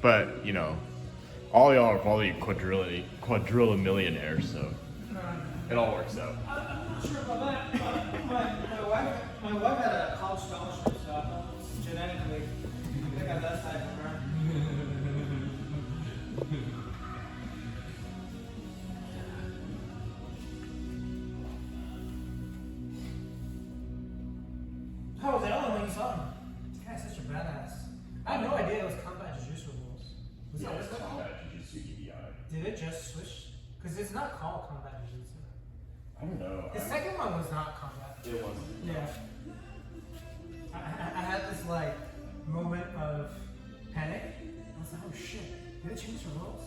But, you know, all y'all are probably quadrillion-millionaires, so it all works out. I'm not sure about that. My wife had a college scholarship, so genetically, I got that side from her. How was Ellen when you saw him? This guy's such a badass. I had no idea it was combat jiu-jitsu rules. Was Yeah, that it's what's that called? combat jiu-jitsu EBI. Did it just switch? Because it's not called combat jiu-jitsu. I don't know. The second one was not combat. It wasn't. Yeah. I had this like moment of panic. I was like, oh shit, did it change the rules?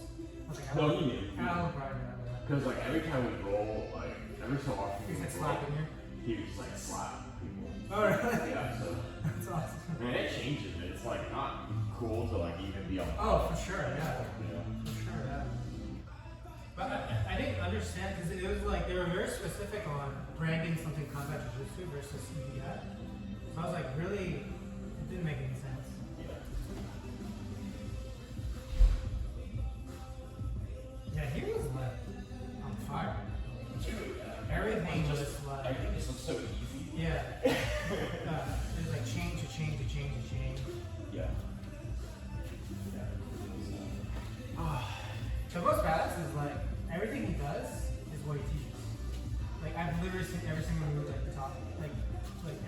I was like, No, he knew. I don't probably remember that. Because like every time we roll, like every so often He's we like roll, slapping you. he was like slap people. Oh really? Yeah, so That's awesome. I mean, it changes it. It's like not cool to like even be on. Oh, for sure, yeah. You know? For sure, yeah. But I didn't understand because it was like they were very specific on branding something combat jiu-jitsu versus EBI. So I was like, really, it didn't make any sense. Yeah, he was like on fire. Everything was like. Everything just looks so easy. Yeah. It was like change to change to change to change. Yeah. The most badass is like everything he does is what he teaches. Like I've literally seen every single move that he taught. Like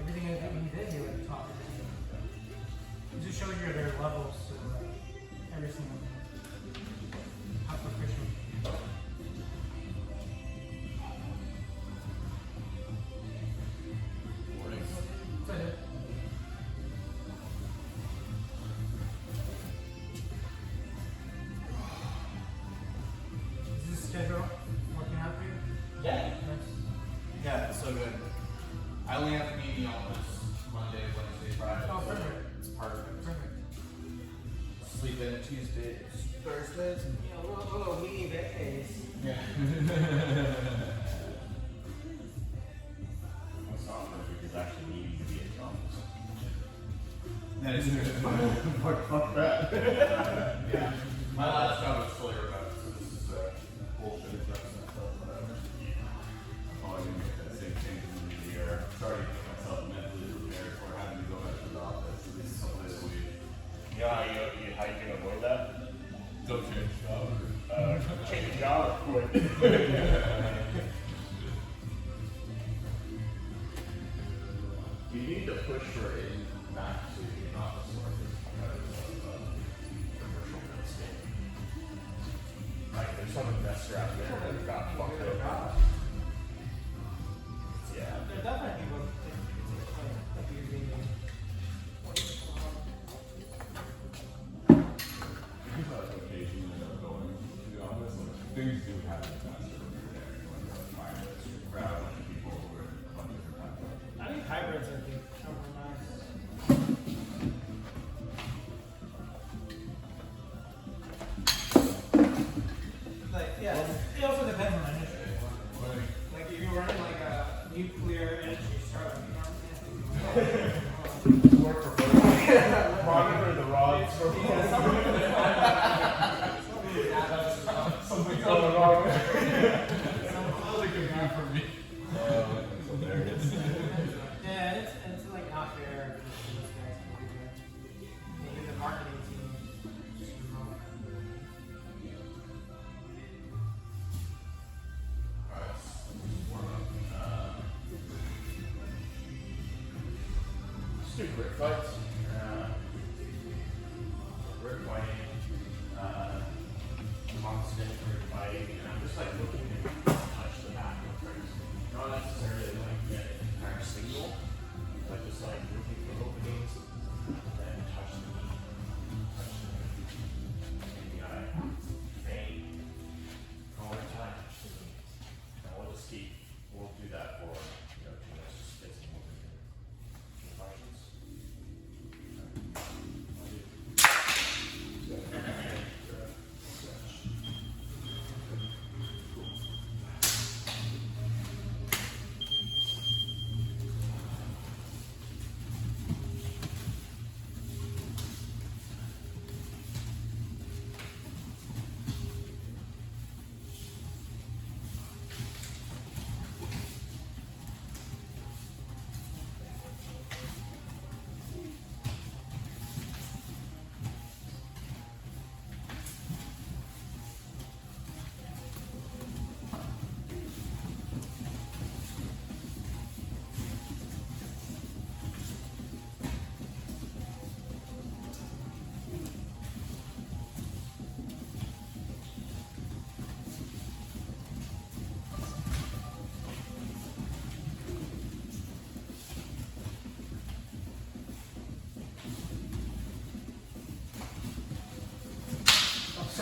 everything that he did, he like taught everything. It just shows you their levels to like every single move. How proficient. That's it. Is this schedule working out for you? Yeah. Nice. Yeah, it's so good. I only have to be in the office Monday, Wednesday, Friday. Oh, so perfect. It's perfect. Perfect. Sleep in Tuesdays, Thursdays. You know, little mini days. Yeah. What's not perfect is actually needing to be at the office. That is good. Fuck that. Yeah. My last job was fully remote, so this is bullshit adjustment, but whatever. Oh, I didn't make that same change in the new year. Starting to get myself mentally prepared for having to go back to the office at least a couple days a week. You know how you can avoid that? Don't change job. Change your job or quit. You need to push for it back to the office work because of commercial real estate. Like, there's some investor out there that got fucked over. Yeah. There are definitely people like using People have occasionally end up going to the office. Like, things do happen faster when you're there. You want to find this crowd, a bunch of people who are a bunch of different time zones. I think hybrids are good. Nice. Like, yeah, it also depends on the industry. Like, if you're running like a nuclear energy startup, you know what I'm saying? Work for both. Monitor the rods for Something's going wrong. Really good view for me. That's hilarious. Yeah, it's like not fair for those guys to do that. Maybe the marketing team just remote. Let's do quick fights. Rick fighting. Constant Rick fighting. And I'm just like looking to touch the back of first. Not necessarily like get an entire single, but just like looking for openings and then touch the knee. Touch the eye. Feint. One more time. Touch the knee. Now we'll just keep, we'll do that for, 2 minutes, just get some movement here. Any questions?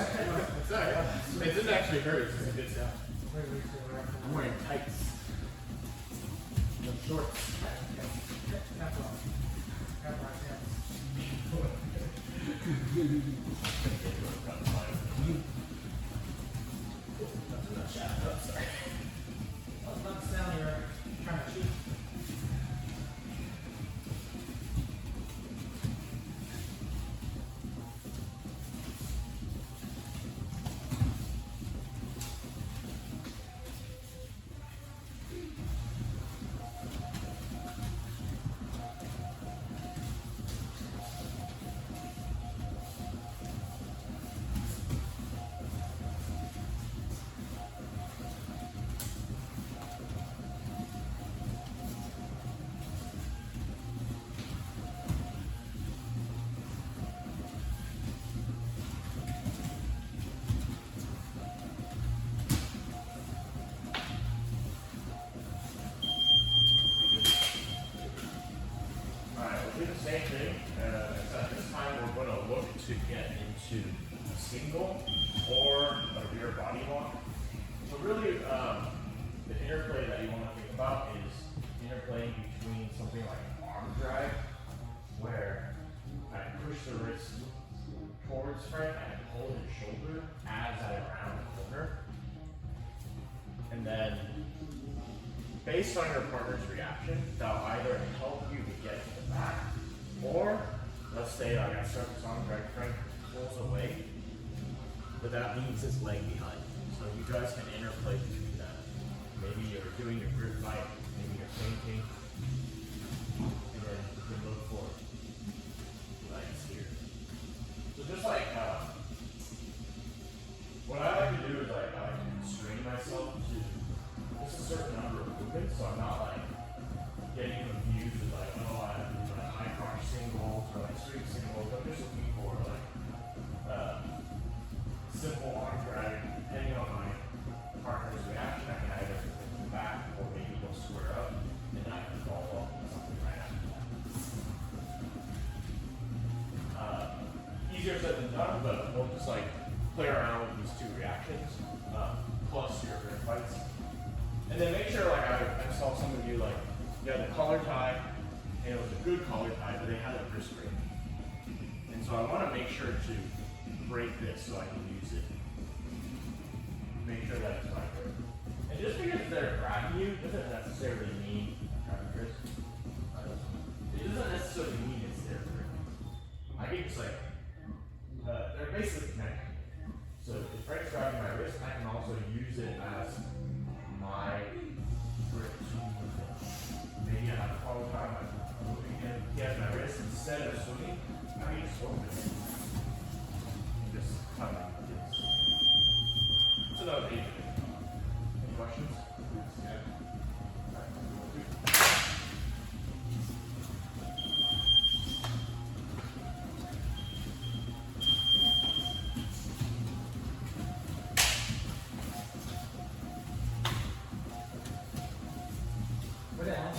It's alright. It didn't actually hurt. It's just a good sound. I'm wearing tights. No shorts. Not the sound you're trying to shoot. Do the same thing, except this time we're going to look to get into a single or a rear body lock. So really, the interplay that you want to think about is interplay between something like arm drag, where I push the wrist towards Frank and pull his shoulder as I round the corner. And then, based on your partner's reaction, that'll either help you to get to the back, or let's say I got stuck this arm drag, Frank pulls away, but that leaves his leg behind. So you guys can interplay between that. Maybe you're doing your grip fight, maybe you're painting, and then you can look for legs here. So just like, what I like to do is I like to constrain myself to just a certain number of movements, so I'm not like getting confused with like, oh, I have to do like high crotch singles or like street singles. I'm just looking for like simple arm drag, depending on my partner's reaction. I can either go back or maybe go square up, and I can follow up with something right after that. Easier said than done, but we'll just like play around with these two reactions, plus your grip fights. And then make sure, like I saw some of you, like, you had the collar tie, and it was a good collar tie, but they had a wrist break. And so I want to make sure to break this so I can use it. Make sure that it's my grip. And just because they're grabbing you doesn't necessarily mean grabbing wrist. It doesn't necessarily mean it's their grip. I can just like, they're basically connected. So if Frank's grabbing my wrist, I can also use it as my grip to move it. Maybe I have a collar tie, I'm moving him. He has my wrist. Instead of swinging, I can just hold it. And just cut it. So that would be it. Any questions? Yeah. What the hell?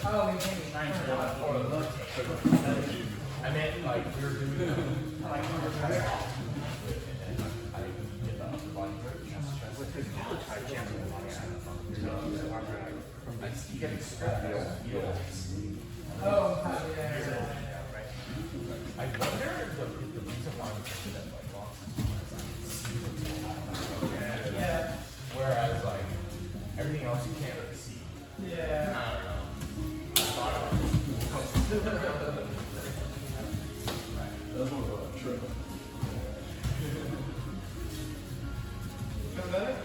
Oh, maintaining. I meant like we were doing like I get the upper body grip. With his collar tie, you can't really you get extreme. Oh, yeah. I wonder if the reason why we do that like box. Yeah. Whereas like everything else you can't really see. Yeah. I don't know. I thought it was. That's more of a trip. Feel better?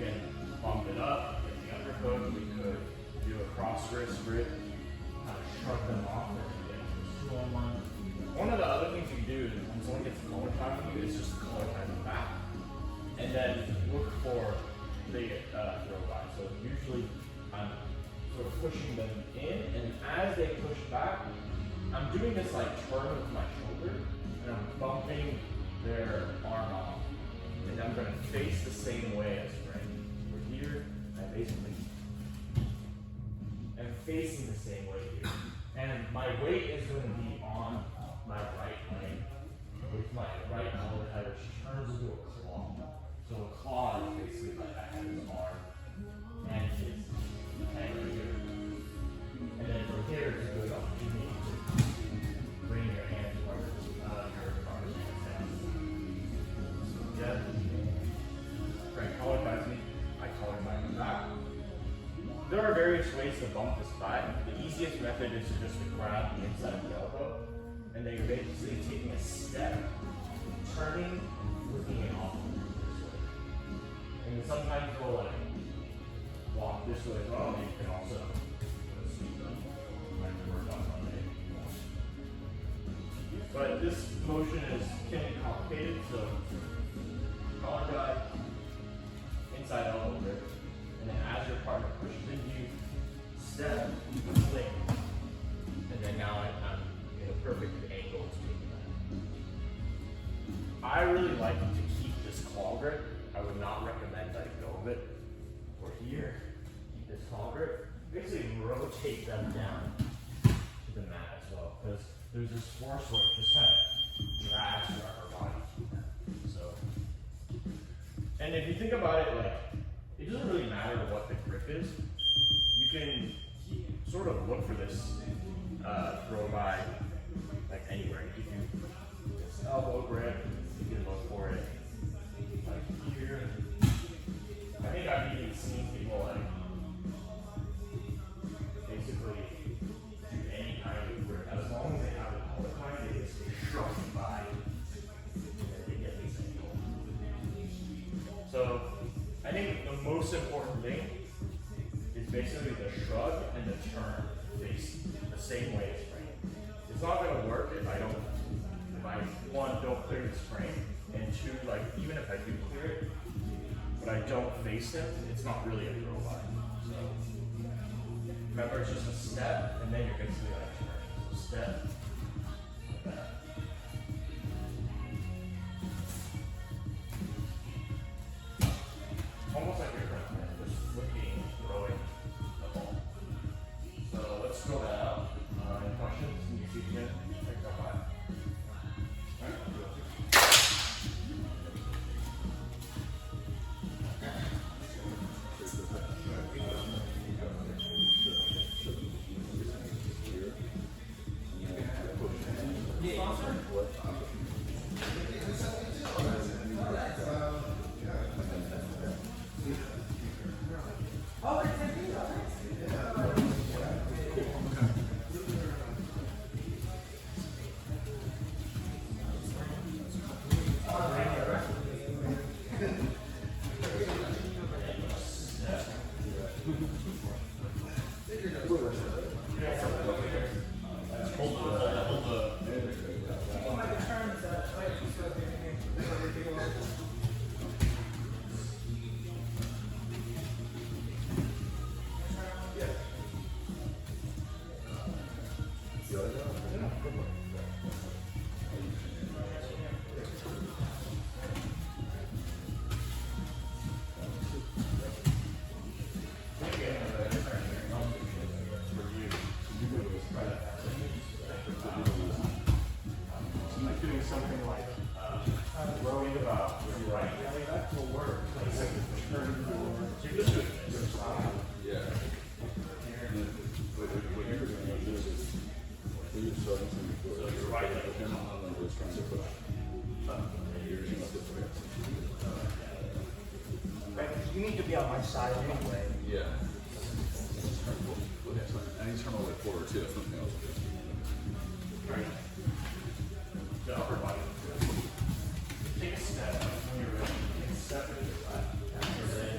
can bump it up, get the underhook, we could do a cross wrist grip, kind of shrug them off, or get into a 2-on-1. One of the other things you can do is when someone gets collar tie on you, is just collar tie them back. And then look for the throw by. So usually I'm sort of pushing them in, and as they push back, I'm doing this like turn with my shoulder, and I'm bumping their arm off. And I'm going to face the same way as Frank. We're here, I basically am facing the same way here. And my weight is going to be on my right leg, with my right collar tie, which turns into a claw. So a claw is basically like I have his arm and his hand right here. And then from here is a good opportunity to bring your hand towards your arm. Yeah. Frank collar ties me, I collar tie him back. There are various ways to bump this back. The easiest method is to just grab the inside of the elbow, and then you're basically taking a step, turning, looking it off this way. And then sometimes you'll like walk this way as well, and you can also sweep them, like work on Monday. But this motion can be complicated, so collar tie, inside elbow grip, and then as your partner pushes into you, step, flick, and then now I'm in a perfect angle to do that. I really like to keep this claw grip. I would not recommend letting go of it. Or here, keep this claw grip. Basically rotate them down to the mat as well, because there's this force where it just kind of drags your upper body. So, and if you think about it, like, it doesn't really matter what the grip is. You can sort of look for this throw by like anywhere. You can do this elbow grip, you can look for it like here. I think I've even seen people like basically do any kind of grip. As long as they have it all the time, they just shrug by and then they get this angle. So I think the most important thing is basically the shrug and the turn face the same way as frame. It's not going to work if I one, don't clear this frame, and two, like even if I do clear it, but I don't face him, it's not really a throw by. So remember, it's just a step, and then you're basically like turning. So step, like that. Almost like you're just looking, throwing the ball. So let's throw that out. Any questions? Can you see again? Check it out by. Alright, I'll do it. Something like rowing about your right belly, that will work. Like turn forward. So you're just doing this. Yeah. What you're doing is you're starting something before. So you're right leg. Was trying to push. You need to be on my side anyway. Yeah. I need to turn all the way forward too. That's something else. Right. The upper body. Take a step when you're ready. Take a step to the side. And then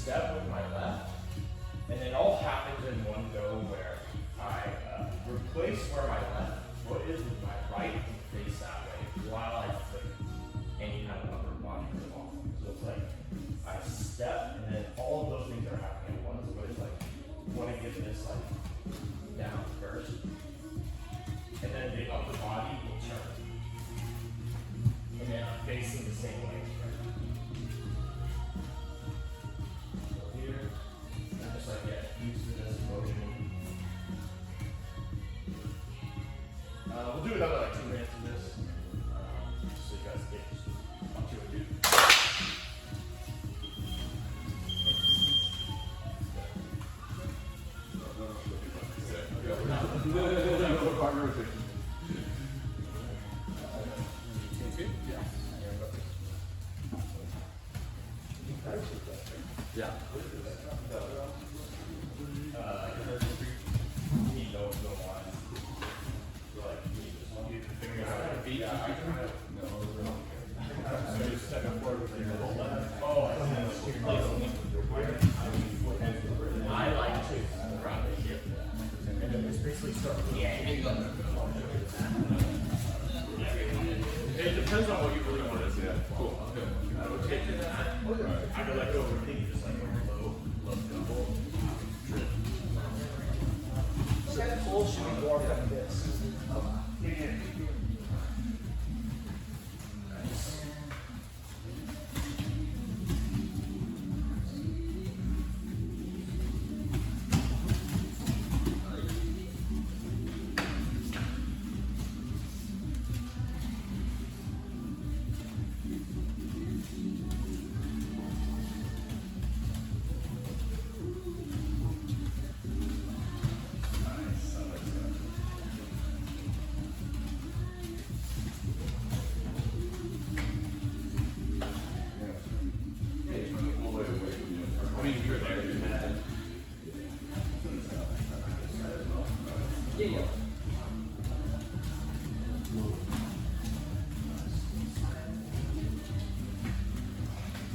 step with my left, and then all happens in one go where I replace where my left foot is with my right and face that way while I flip any kind of upper body involved. So it's like I step and then all of those things are happening at once, but it's like you want to get this like down first, and then the upper body will turn, and then I'm facing the same way. So here, I just like get used to this motion. We'll do another like 2 minutes of this, just so you guys get up to it, dude. Yeah. I like to grab the hip and then just basically start. It depends on what you really want to do. Cool. I would take it that. I could let go of everything, just like a low double. So that pull should be more like this.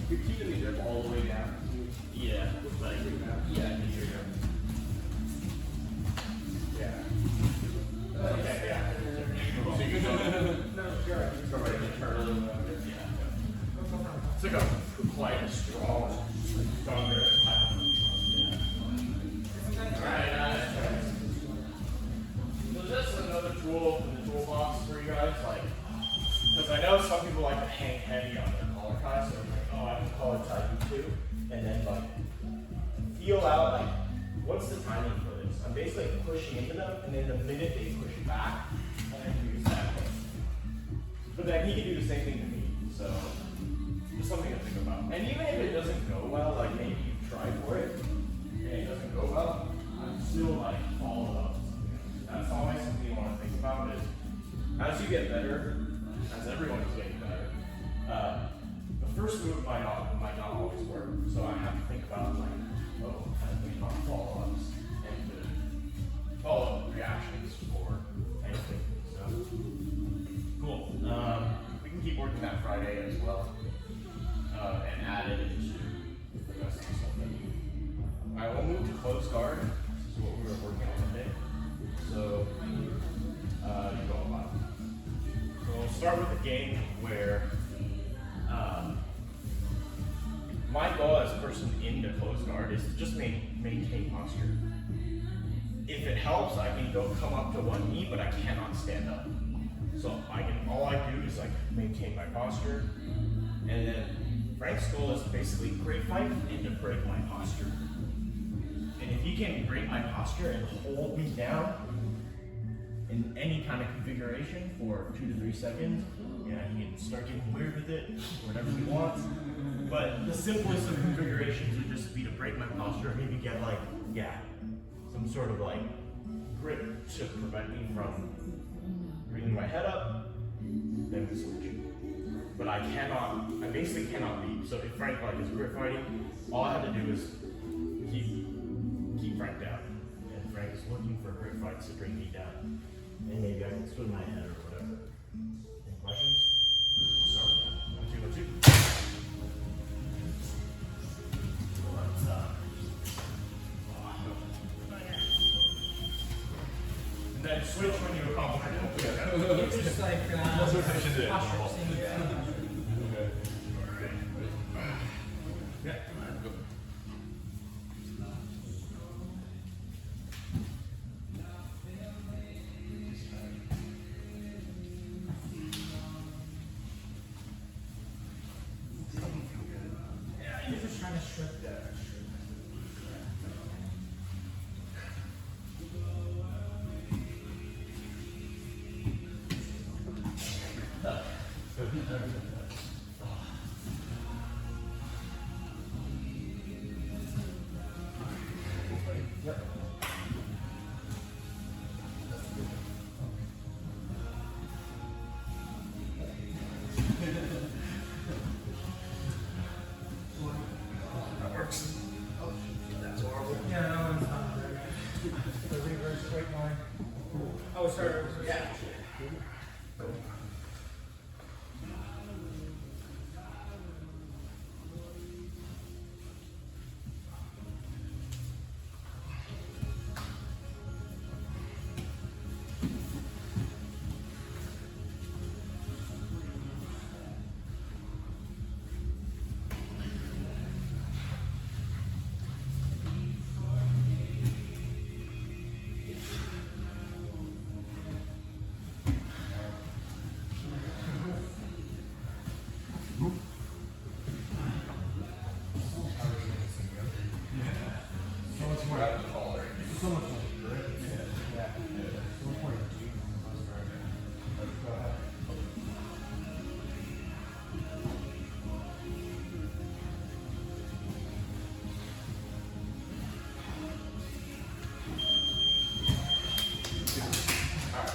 You're keeping the grip all the way down. Yeah, like yeah, here you go. Yeah. Okay, yeah. So you can go right to turn a little bit. Yeah. It's like a quite a strong, stronger type of Alright, so this is another tool in the toolbox for you guys, like, because I know some people like to hang heavy on their collar tie, so it's like, oh, I can collar tie you too, and then like, feel out like, what's the timing for this? I'm basically pushing into them, and then the minute they push back, I can use that push. But then he can do the same thing to me, so just something to think about. And even if it doesn't go well, like maybe you try for it, and it doesn't go well, I'm still like follow up. That's always something you want to think about is as you get better, as everyone is getting better, the first move might not always work. So I have to think about like, oh, I think about follow-ups and the follow-up reactions for anything. So cool. We can keep working that Friday as well. And add it into the rest of the stuff that we do. I will move to close guard. This is what we were working on today. So, you go about it. So we'll start with a game where my goal as a person in the close guard is to just maintain posture. If it helps, I can come up to one knee, but I cannot stand up. So all I do is like maintain my posture, and then Frank's goal is basically great fight and to break my posture. And if he can break my posture and hold me down in any kind of configuration for 2 to 3 seconds, yeah, he can start getting weird with it, whatever he wants. But the simplest of configurations would just be to break my posture, maybe get like, yeah, some sort of like grip to prevent me from bringing my head up, then we switch. But I basically cannot leave. So if Frank like is grip fighting, all I have to do is keep Frank down. And Frank is looking for grip fights to bring me down. And maybe I can swing my head or whatever. Any questions? We'll start with that. 1, 2, 1, 2. then switch when you accomplish it. It's just like That's what I should do. posture, same with Yeah. Yeah, you're just trying to strip that. Yeah, that one's not very nice. The reverse straight line. Oh, sorry. Yeah.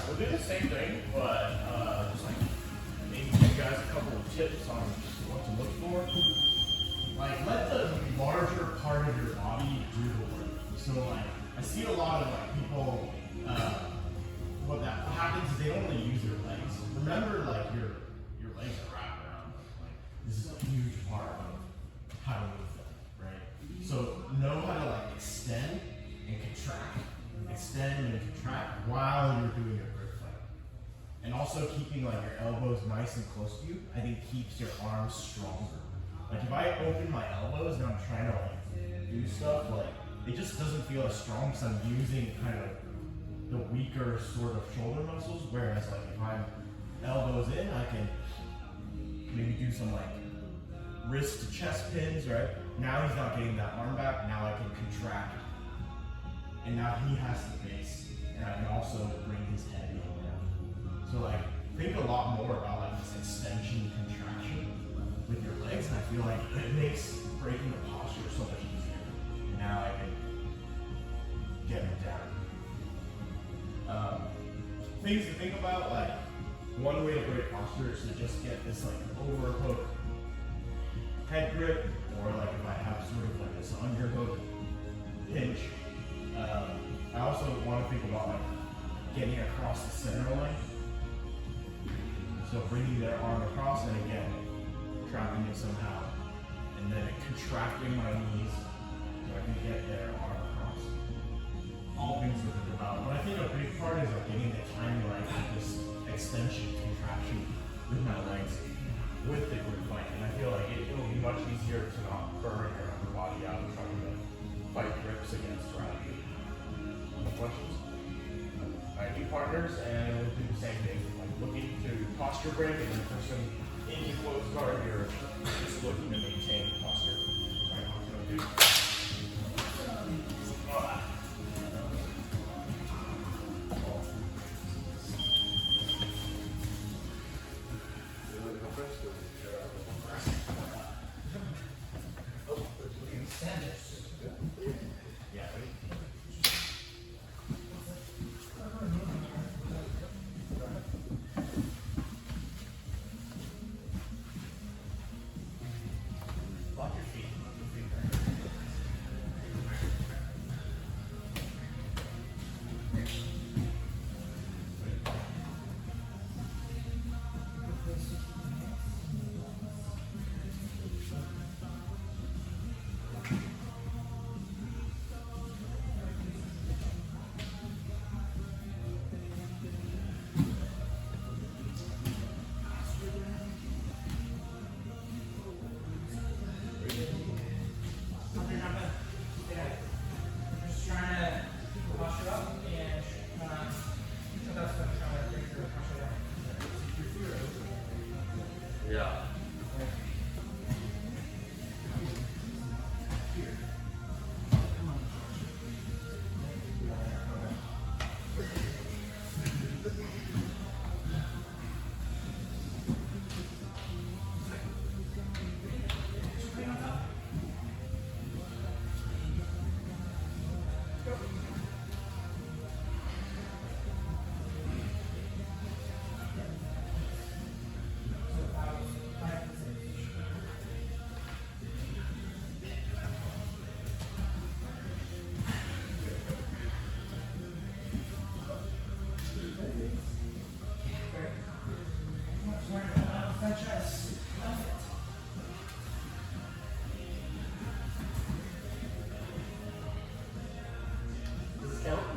We'll do the same thing, but just like maybe give you guys a couple of tips on what to look for. Like, let the larger part of your body do the work. So, like, I see a lot of like people. What happens is they only use their legs. Remember, like your legs are wrapped around them. Like, this is a huge part of how to move them, right? So know how to like extend and contract. Extend and contract while you're doing your grip fight. And also keeping like your elbows nice and close to you, I think keeps your arms stronger. Like if I open my elbows and I'm trying to like do stuff, like it just doesn't feel as strong because I'm using kind of the weaker sort of shoulder muscles. Whereas like if I'm elbows in, I can maybe do some like wrist to chest pins, right? Now he's not getting that arm back, now I can contract. And now he has the base, and I can also bring his head in there. So like, think a lot more about like this extension contraction with your legs, and I feel like it makes breaking the posture so much easier. And now I can get it down. Things to think about, like one way to break posture is to just get this like overhook head grip, or like if I have sort of like this underhook pinch. I also want to think about like getting across the center line. So bringing their arm across and again, trapping it somehow. And then contracting my knees so I can get their arm across. All things to think about. But I think a big part is like getting the timing right with this extension, contraction with my legs with the grip fight. And I feel like it'll be much easier to not burn your upper body out trying to fight grips against gravity. Questions? Alright, new partners, and we'll do the same thing. Like looking to posture break, and the person in the close guard, you're just looking to maintain posture. Alright, what we're gonna do. Yeah, lock your feet.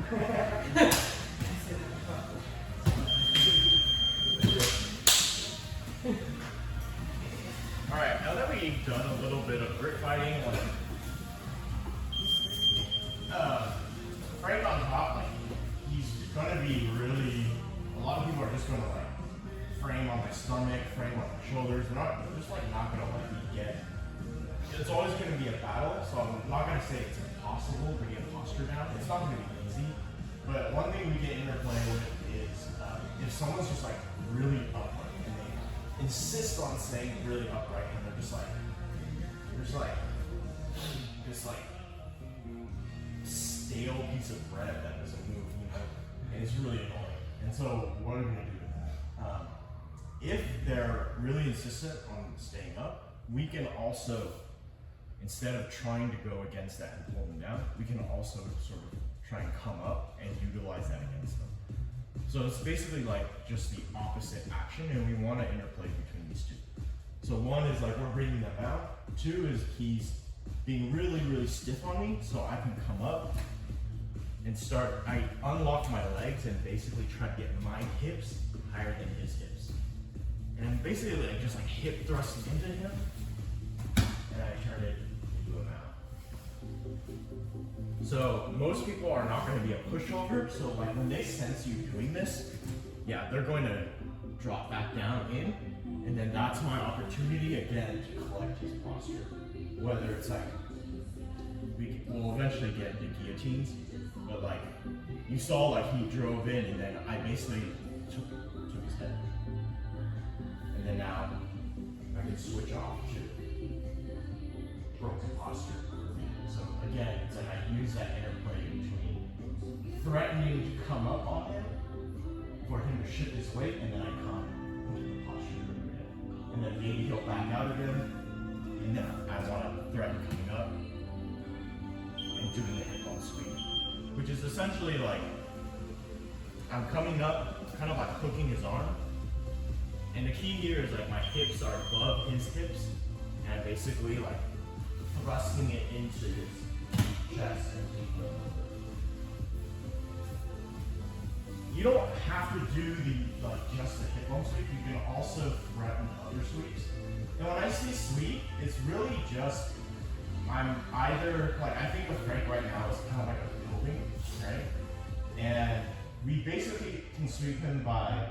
Alright, now that we've done a little bit of grit fighting, like Frank on top, like he's gonna be really, a lot of people are just gonna like frame on my stomach, frame on my shoulders. They're just like not gonna let me get. It's always gonna be a battle, so I'm not gonna say it's impossible to get posture down. It's not gonna be easy. But one thing we get interplay with is if someone's just like really upright and they insist on staying really upright and they're just like this like stale piece of bread that doesn't move, you know, and it's really annoying. And so what are we gonna do with that? If they're really insistent on staying up, we can also, instead of trying to go against that and pull them down, we can also sort of try and come up and utilize that against them. So it's basically like just the opposite action, and we want to interplay between these two. So one is like we're bringing them out. Two is he's being really, really stiff on me, so I can come up and start. I unlock my legs and basically try to get my hips higher than his hips. And I'm basically like just like hip thrusting into him, and I turn it into a mount. So most people are not going to be a pushover. So like when they sense you doing this, yeah, they're going to drop back down in, and then that's my opportunity again to collect his posture. Whether it's like we'll eventually get into guillotines, but like you saw, like he drove in, and then I basically took his head, and then now I can switch off to broken posture. So again, it's like I use that interplay between threatening to come up on him for him to shift his weight, and then I come into the posture again, and then maybe he'll back out again, and then I want to threaten coming up and doing the hip ball sweep, which is essentially like I'm coming up, kind of like hooking his arm, and the key here is like my hips are above his hips, and I'm basically like thrusting it into his chest and keep it over. You don't have to do the just the hip bone sweep. You can also threaten other sweeps. And when I say sweep, it's really just I'm either like I think with Frank right now is kind of like a building, right? And we basically can sweep him by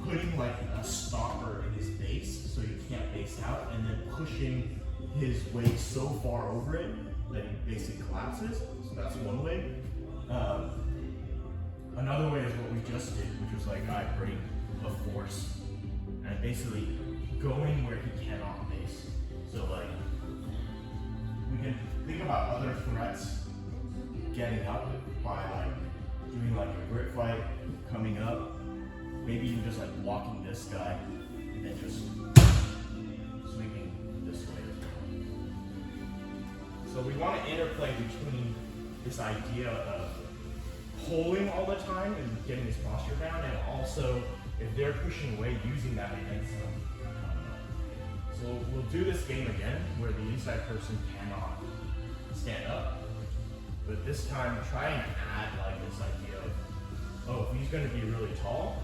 putting like a stopper in his base so he can't base out, and then pushing his weight so far over it that he basically collapses. So that's one way. Another way is what we just did, which was like I bring a force and basically going where he cannot base. So like we can think about other threats getting up by like doing like a grip fight, coming up, maybe even just like blocking this guy and then just sweeping this way as well. So we want to interplay between this idea of pulling all the time and getting his posture down, and also if they're pushing away, using that against them. So we'll do this game again where the inside person cannot stand up, but this time try and add like this idea of, oh, if he's going to be really tall,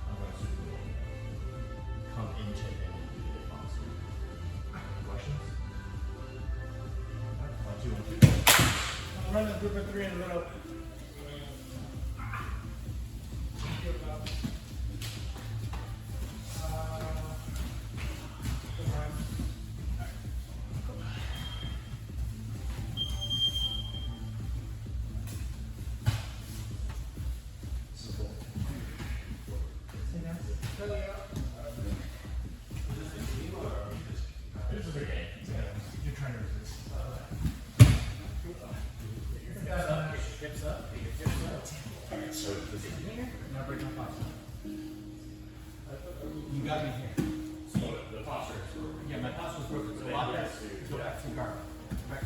I'm going to super come into him and do the posture. Any questions? All right, 1, 2, 1, 2. I'll run a group of 3 in the middle. This is a game. You're trying to resist. Hips up. Alright, so this is Now break my posture. You got me here. so the posture is broken. Yeah, my posture's broken. So lock that. Go back to guard. Back to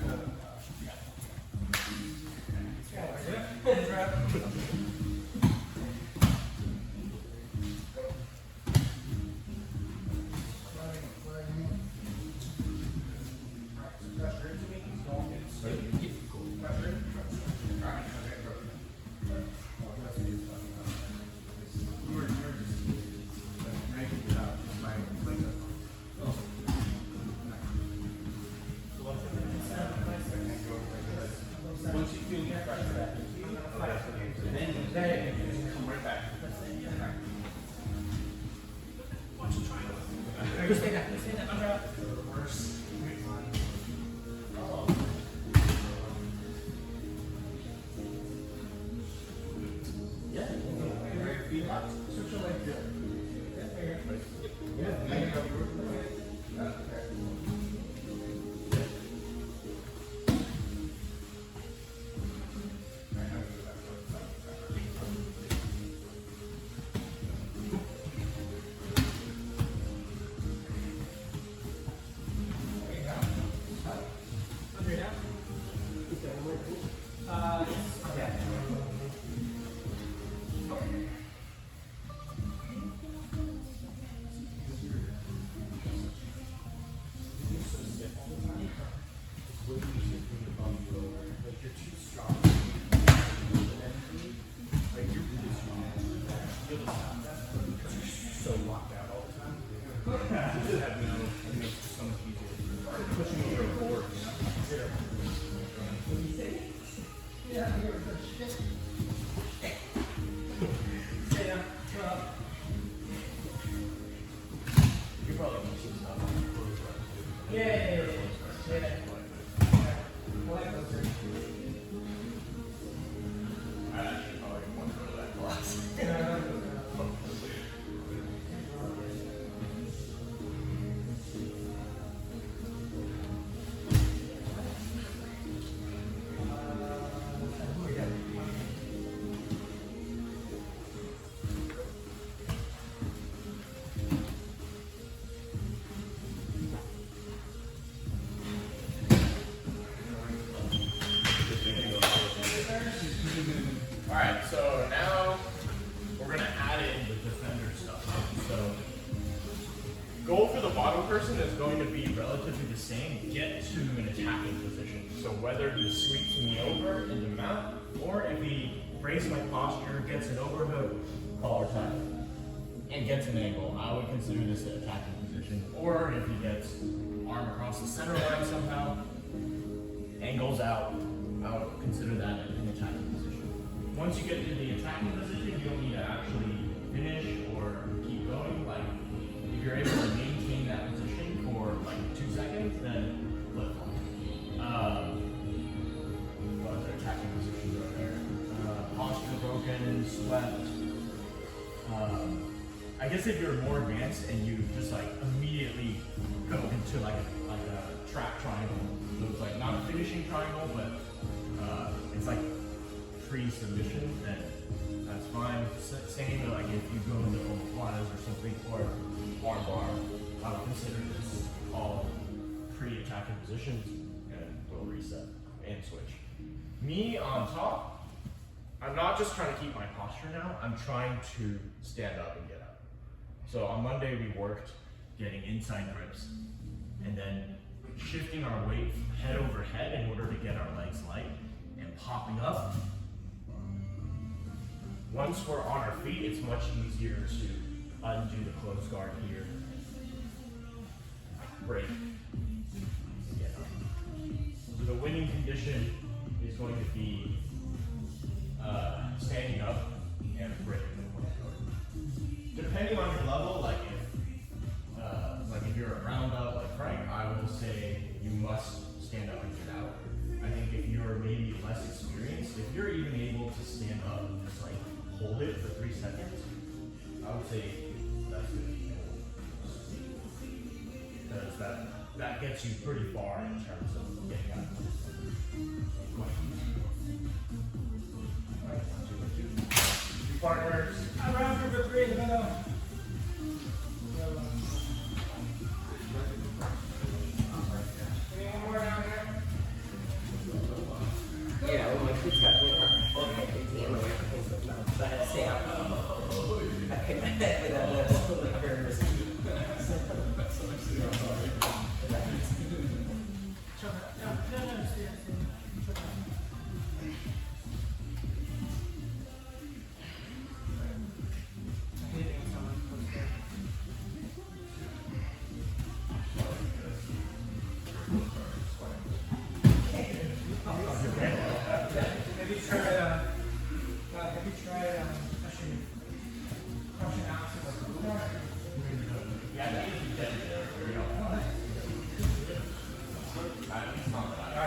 pressure into me. Don't get straight. Keep cool. Pressure. Alright. 2 right to that. And then come right back. Watch the triangle. You stay there. Stay there. Under. Reverse. Yeah. Feet locked. Switch your leg good. Under down. Yeah. Stay down. Go up. You probably need some stuff. Yeah. I like those things. I actually probably want to go to that class. Alright, so now we're going to add in the defender stuff. So, goal for the bottom person is going to be relatively the same. Get to an attacking position. So whether he sweeps me over in the mount, or if he breaks my posture, gets an overhook, collar tie, and gets an angle, I would consider this an attacking position. Or if he gets arm across the center line somehow, angles out, I would consider that an attacking position. Once you get to the attacking position, you don't need to actually finish or keep going. Like, if you're able to maintain that position for like 2 seconds, then flip on. What other attacking positions are there? Posture broken, swept. I guess if you're more advanced and you just like immediately go into like a trap triangle, so it's like not a finishing triangle, but it's like pre-submission, then that's fine. Same like if you go into omoplatas or something, or arm bar, I would consider this all pre-attacking positions, and we'll reset and switch. Me on top, I'm not just trying to keep my posture now, I'm trying to stand up and get up. So on Monday we worked getting inside grips, and then shifting our weight head over head in order to get our legs light, and popping up. Once we're on our feet, it's much easier to undo the close guard here. Break. Get up. So the winning condition is going to be standing up and breaking the close guard. Depending on your level, like if you're a brown belt like Frank, I will say you must stand up and get out. I think if you're maybe less experienced, if you're even able to stand up and just like hold it for 3 seconds, I would say that's good. Because that gets you pretty far in terms of getting out. Alright, 2 partners. I'm around for 3. Go. Any more down there? Yeah, well, my kids got really hard. So I had to stay out. I couldn't without the curves. No, stay.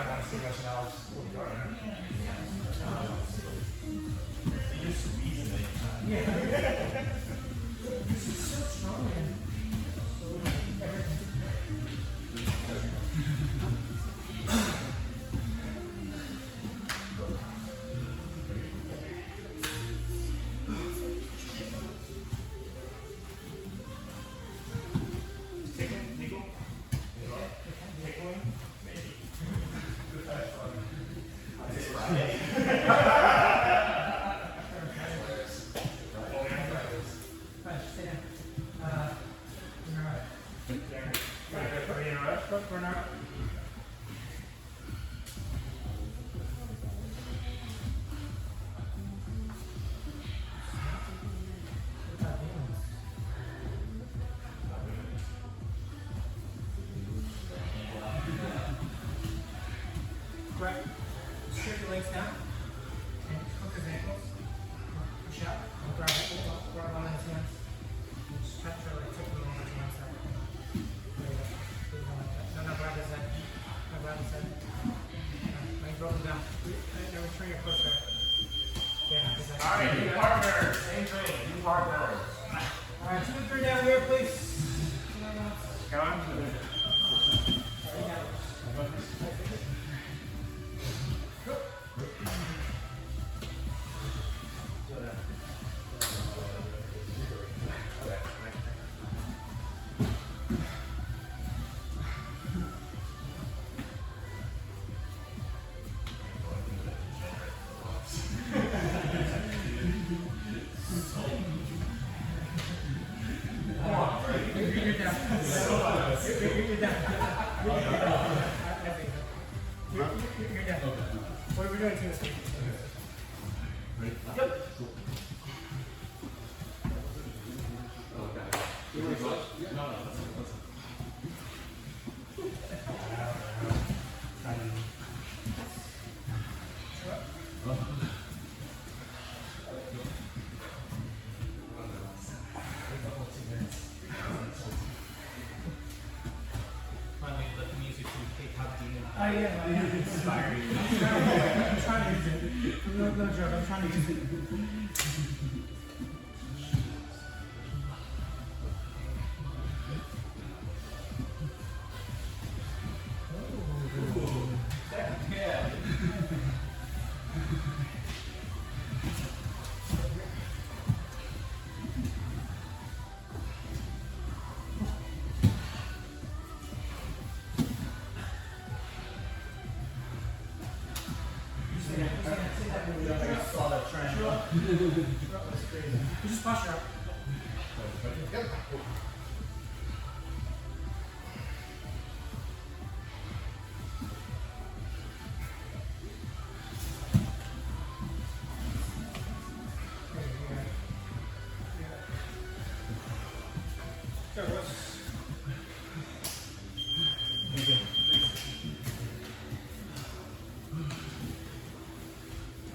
don't want to see much else. You just squeeze it anytime. Yeah. This is so strong, man. Everything. Tickling? Legal? Tickling? Maybe. It's Friday. Fine, stay down. We're not. Right. Straight your legs down. And hook his ankles. Push up. Grab it. Grab on his hands. Just try to like tip them on his one side. There you go. Keep going like that. No, grab his head. No, grab his head. Now you roll him down. Now return your push back. Yeah, exactly. Alright, new partner. Same thing. New partner. Alright, 2 and 3 down here, please. Come on. You're down. You're down. You're down. What are we doing to this? Finally, let the music from K-pop demon Yeah. inspire you. I'm trying to use it. No joke, I'm trying to use it. Yeah. I saw that trend. You just posture up.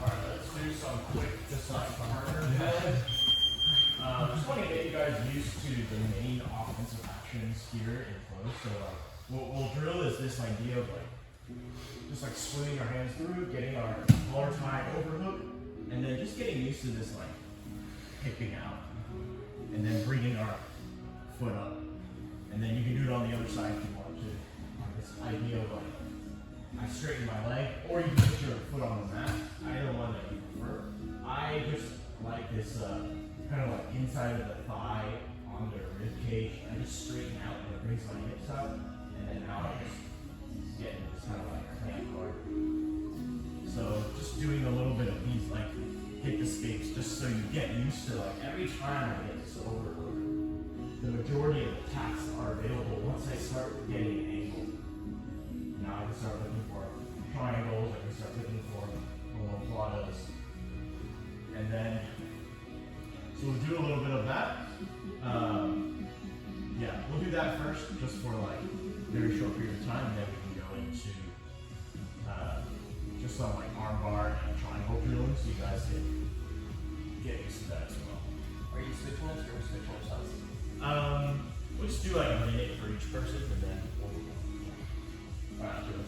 Alright, let's do some quick just like partner head. Just want to get you guys used to the main offensive actions here in close. So what we'll drill is this idea of like just like swinging our hands through, getting our collar tie overhook, and then just getting used to this like hipping out, and then bringing our foot up, and then you can do it on the other side if you want to. This idea of like I straighten my leg, or you can put your foot on the mat. Either one that you prefer. I just like this kind of like inside of the thigh on the rib cage. I just straighten out and it brings my hips out, and then now I just get into this kind of like clamp guard. So just doing a little bit of these like hip escapes, just so you get used to like every time I get this overload. The majority of attacks are available once I start getting an angle. Now I can start looking for triangles, I can start looking for omoplatas. And then, so we'll do a little bit of that. Yeah, we'll do that first, just for like a very short period of time, and then we can go into just some like arm bar and triangle drilling, so you guys can get used to that as well. Are you switching us or are we switching ourselves? We'll just do like a minute for each person, and then we'll. Alright, I'll do it.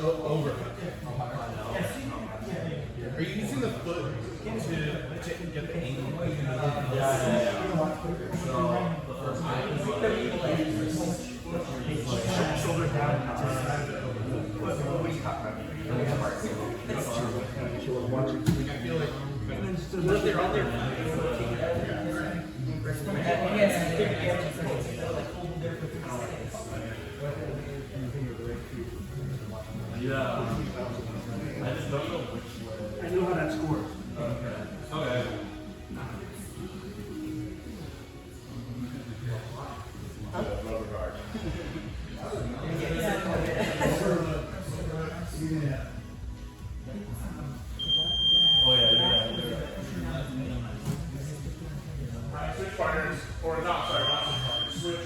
Over. Are you using the foot to get the angle? Shoulder down. I feel like They're on their yeah. I just don't know which way. I know how that scores. Okay. Rubber guard. Oh yeah, you're right. Alright, switch partners, or not, sorry, not switch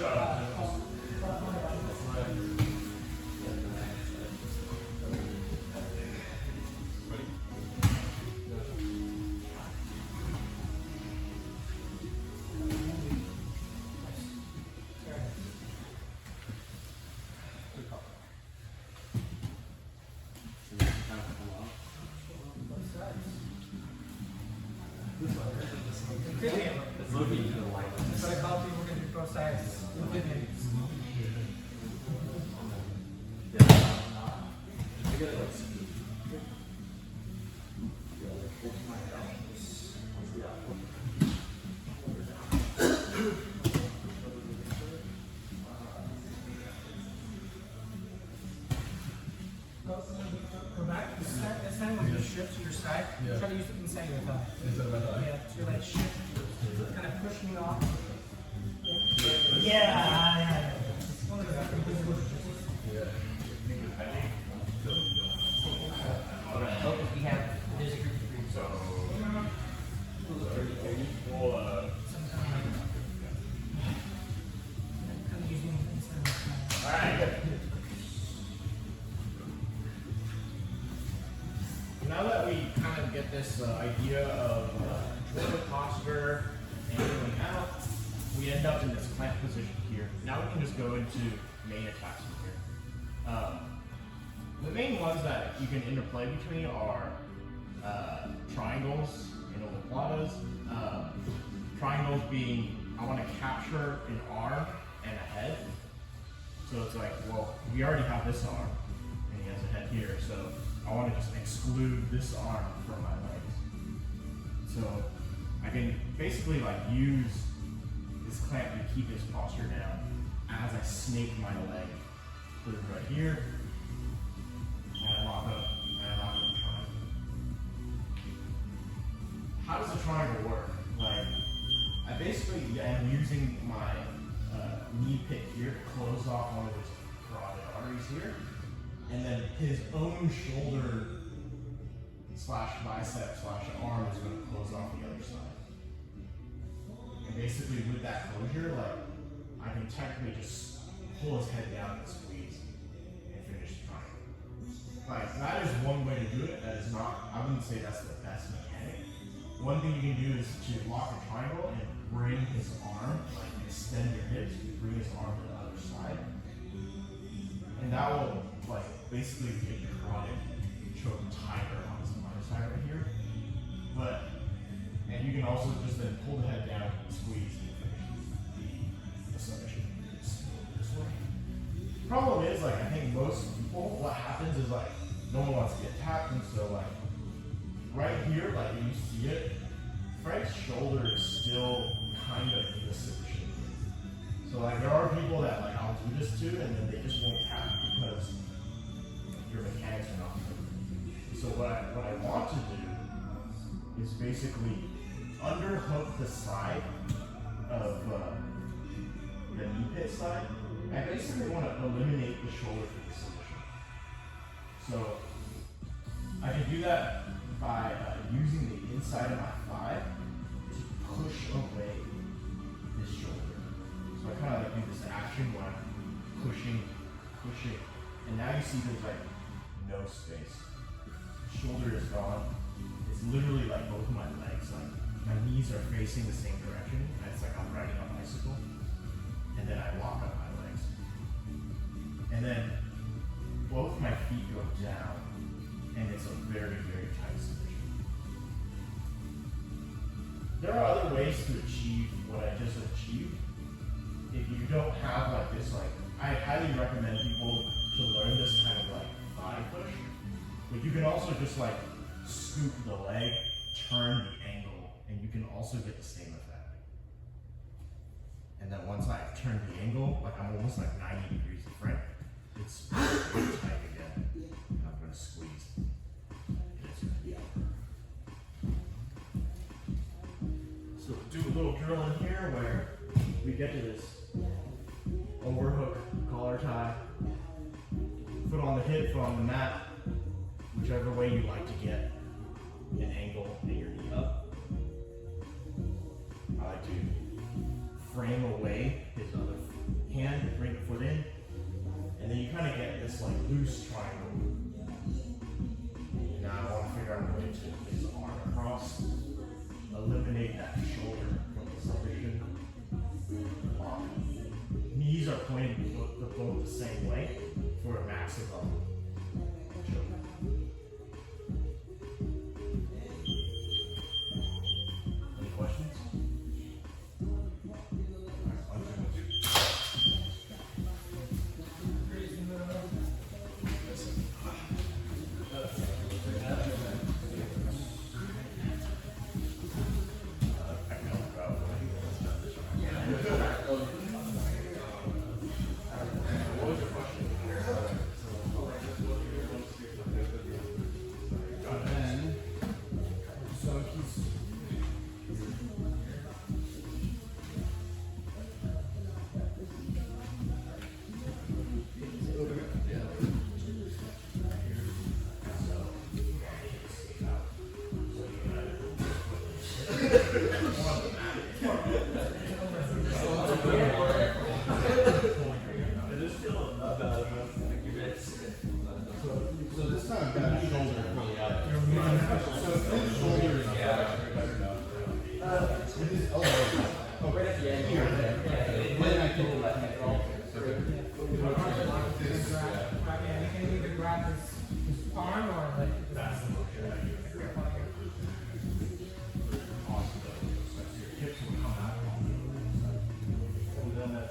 partners, switch So I thought we were going to do both sides in 15 minutes. Go back. This time when you shift to your side, try to use it inside your thigh. Yeah, so like shift, kind of push me off. Yeah. focus. We have there's a group of three. So, We'll Kind of using it inside my thigh. alright. now that we kind of get this idea of shoulder posture and going out, we end up in this clamp position here. Now we can just go into main attacks from here. The main ones that you can interplay between are triangles and omoplatas. Triangles being, I want to capture an arm and a head. So it's like, well, we already have this arm, and he has a head here, so I want to just exclude this arm from my legs. So I can basically like use this clamp to keep his posture down as I snake my leg through right here, and I lock up, and I lock up the triangle. How does the triangle work? Like, I basically am using my knee pit here to close off one of his carotid arteries here, and then his own shoulder slash bicep slash arm is going to close off the other side. And basically with that closure, like, I can technically just pull his head down and squeeze and finish the triangle. Like, that is one way to do it. That is not, I wouldn't say that's the best mechanic. One thing you can do is to lock a triangle and bring his arm, like extend your hips, and bring his arm to the other side. And that will, like, basically get your carotid choke tighter on this other side right here. But, and you can also just then pull the head down, squeeze, and finish the submission this way. Problem is, like, I think most people, what happens is, like, no one wants to get tapped, and so, like, right here, like, you see it, Frank's shoulder is still kind of in this position. So, like, there are people that, like, I'll do this to, and then they just won't tap because your mechanics are not good. So what I want to do is basically underhook the side of the knee pit side. I basically want to eliminate the shoulder from this position. So I can do that by using the inside of my thigh to push away this shoulder. So I kind of like do this action where I'm pushing, and now you see there's like no space. Shoulder is gone. It's literally like both of my legs, like my knees are facing the same direction, and it's like I'm riding a bicycle. ways to achieve what I just achieved. If you don't have like this, like, I highly recommend people to learn this kind of like thigh push. But you can also just like scoop the leg, turn the angle, and you can also get the same effect. And then once I've turned the angle, like I'm almost like 90 degrees different, it's really tight again. And I'm gonna squeeze. So do a little drill in here where we get to this overhook collar tie. Foot on the hip, foot on the mat, whichever way you like to get an angle and your knee up. I like to frame away his other hand, bring the foot in, and then you kind of get this like loose triangle. Now I want to figure out a way to get his arm across, eliminate that shoulder from the submission. Knees are pointed both the same way for a maximum choke. Any questions? So this time I've got shoulder fully out. So shoulder is with his elbow. Oh, right at the end here. Then I can Yeah, you can either grab his arm or like That's the motion that you awesome. Your hips will come out. And then that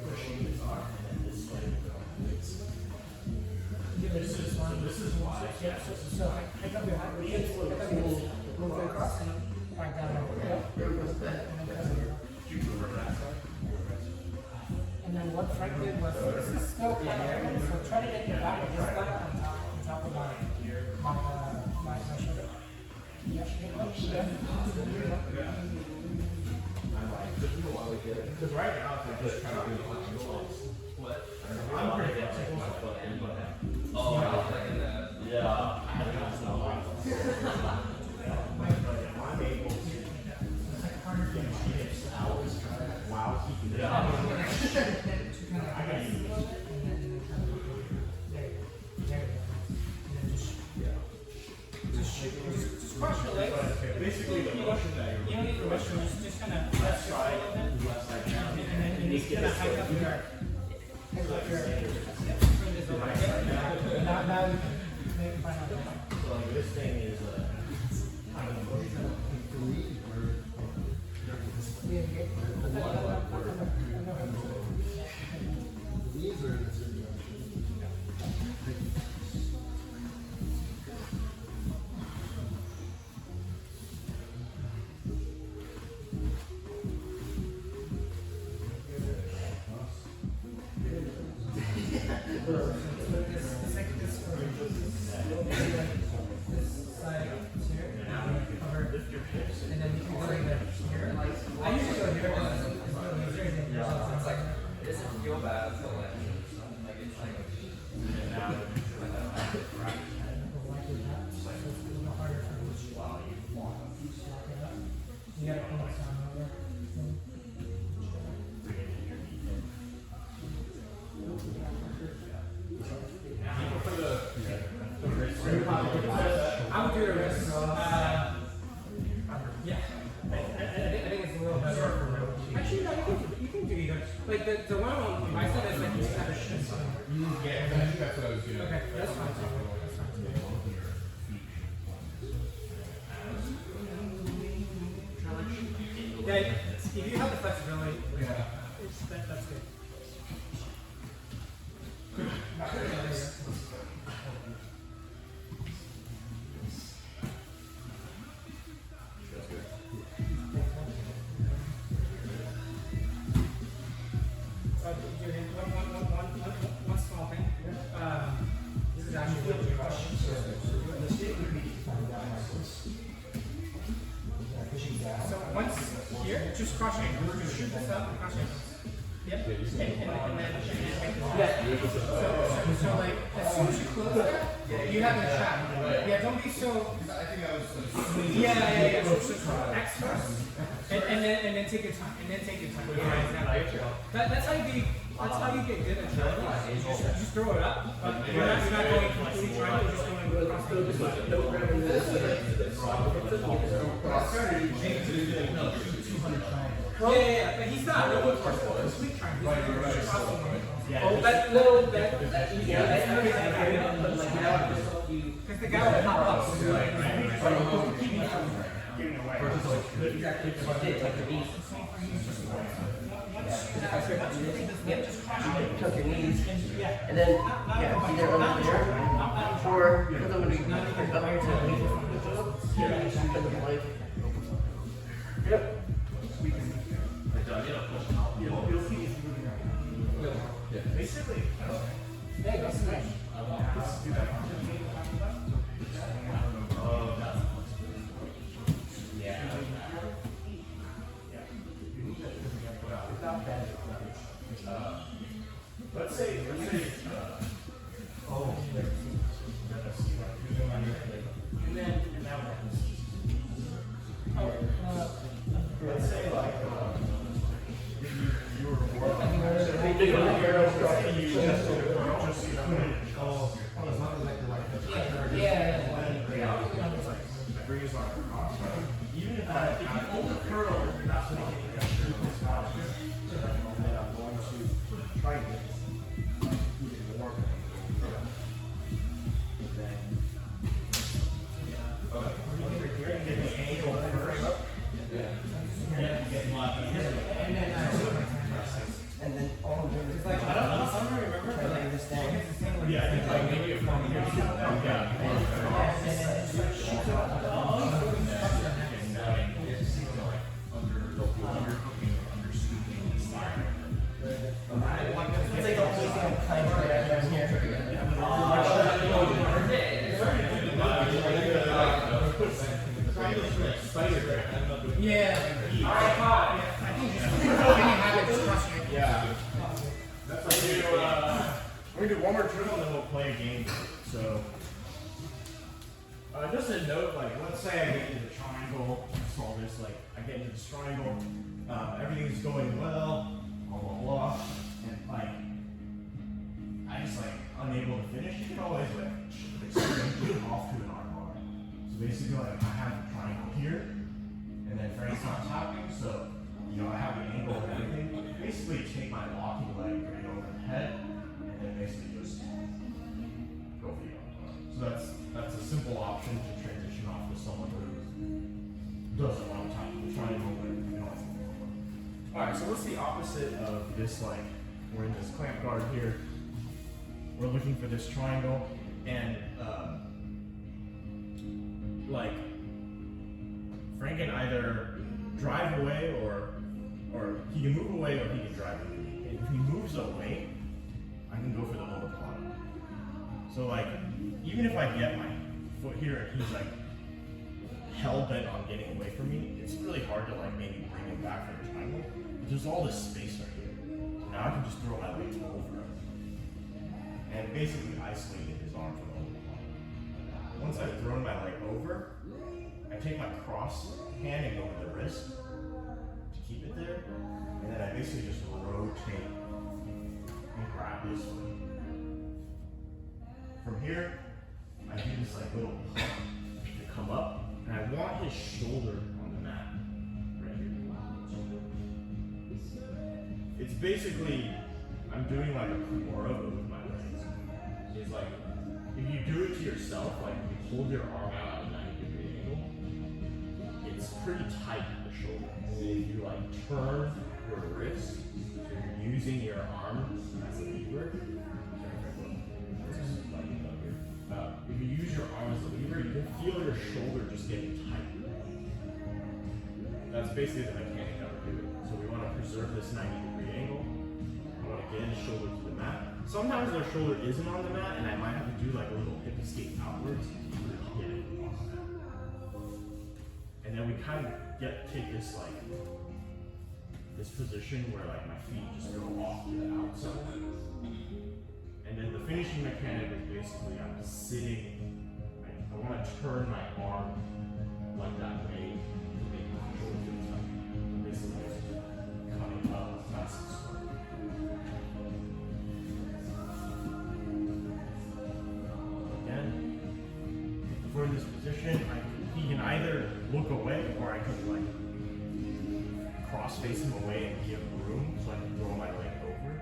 pushing his arm and then this leg will come. This is why. yeah, so I got behind the hips, move it across and back down. And then what Frank did was, this is still kind of heavy, so try to get the back of his leg on top of my shoulder. Yeah, Because right now they're just kind of doing what? I'm pretty flexible. Yeah. I'm able to get my hips out while keeping it up. I got you. Just cross your legs. Basically the motion that You don't need to rush, just kind of press your leg a little bit, and then you just kind of hike up your now you can make it find out. So like this thing is kind of emotional. And then you can go like here. I usually go here because it's a little easier than It's like, it doesn't feel bad, but like it's like, you gotta pull this down over. I would do the wrist. Yeah. I think it's a little better. Actually, no, you can do either. Like the one on my side is like you have a shift. Yeah, that's what I was doing. Okay, that's fine. That's fine. if you have the flexibility, Yeah. that's good. One small thing. This is actually what we rush. So once here, just crush it. Just shoot this up and crush it. Yep. And then so like as soon as you close that, you have the trap. Yeah, don't be so. I think I was. Yeah. So X first, and then take your time, and then take your time. Yeah, exactly. That's how you get. That's how you get good at trying. You just throw it up, but you're not going completely trying. You're just going across the Yeah, but he's not looking for complete trying. Oh, that little bit. Because the guy will pop up. Tuck your knees, and then either over there, or put them up here to the blade. Yep. Basically, There you go. Nice. let's say, let's say like, if you were breeze on across. Even if I pull the curl, that's what I'm going to try to get more. And then all of them is like, I don't remember, but like this down. Yeah, I think like maybe from here. It's like the only thing I'm kind of right here. yeah. I think you have it crushing it. Yeah. That's like we're gonna do one more drill and then we'll play a game. So, just a note, like, let's say I get into the triangle, solve this, like, I get into this triangle, everything's going well, blah, blah, blah, and, like, I just, like, unable to finish. You can always, like, swing off to an arm bar. So basically, like, I have the triangle here, and then Frank's not tapping, so, you know, I have the angle and everything. Basically, take my locking leg right over the head, and then basically just go for the arm bar. So that's a simple option to transition off to someone who doesn't want to tap the triangle, but you know. Alright, so what's the opposite of this, like, we're in this clamp guard here, we're looking for this triangle, and, like, Frank can either drive away or he can move away or he can drive away. And if he moves away, I can go for the omoplata. So like, even if I get my foot here and he's like hell bent on getting away from me, it's really hard to like maybe bring him back for the triangle. But there's all this space right here. So now I can just throw my leg over and basically isolate his arm from the omoplata. Once I've thrown my leg over, I take my cross hand and go to the wrist to keep it there, and then I basically just rotate and grab this way. From here, I do this like little pump to come up, and I want his shoulder on the mat, right here. It's basically, I'm doing like a Kimura but with my legs. It's like, if you do it to yourself, like you hold your arm out at a 90-degree angle, it's pretty tight at the shoulder. And if you like turn your wrist, so you're using your arm as a lever. If you use your arm as a lever, you can feel your shoulder just getting tight. That's basically the mechanic that we're doing. So we want to preserve this 90-degree angle. I want to get his shoulder to the mat. Sometimes their shoulder isn't on the mat, and I might have to do like a little hip escape outwards to get it on the mat. And then we kind of take this like this position where like my feet just go off to the outside. And then the finishing mechanic is basically I'm sitting, I want to turn my arm like that way to make my shoulder feel tight. Basically just coming up nice and slow. Again, if we're in this position, he can either look away or I can like cross face him away and give room so I can throw my leg over.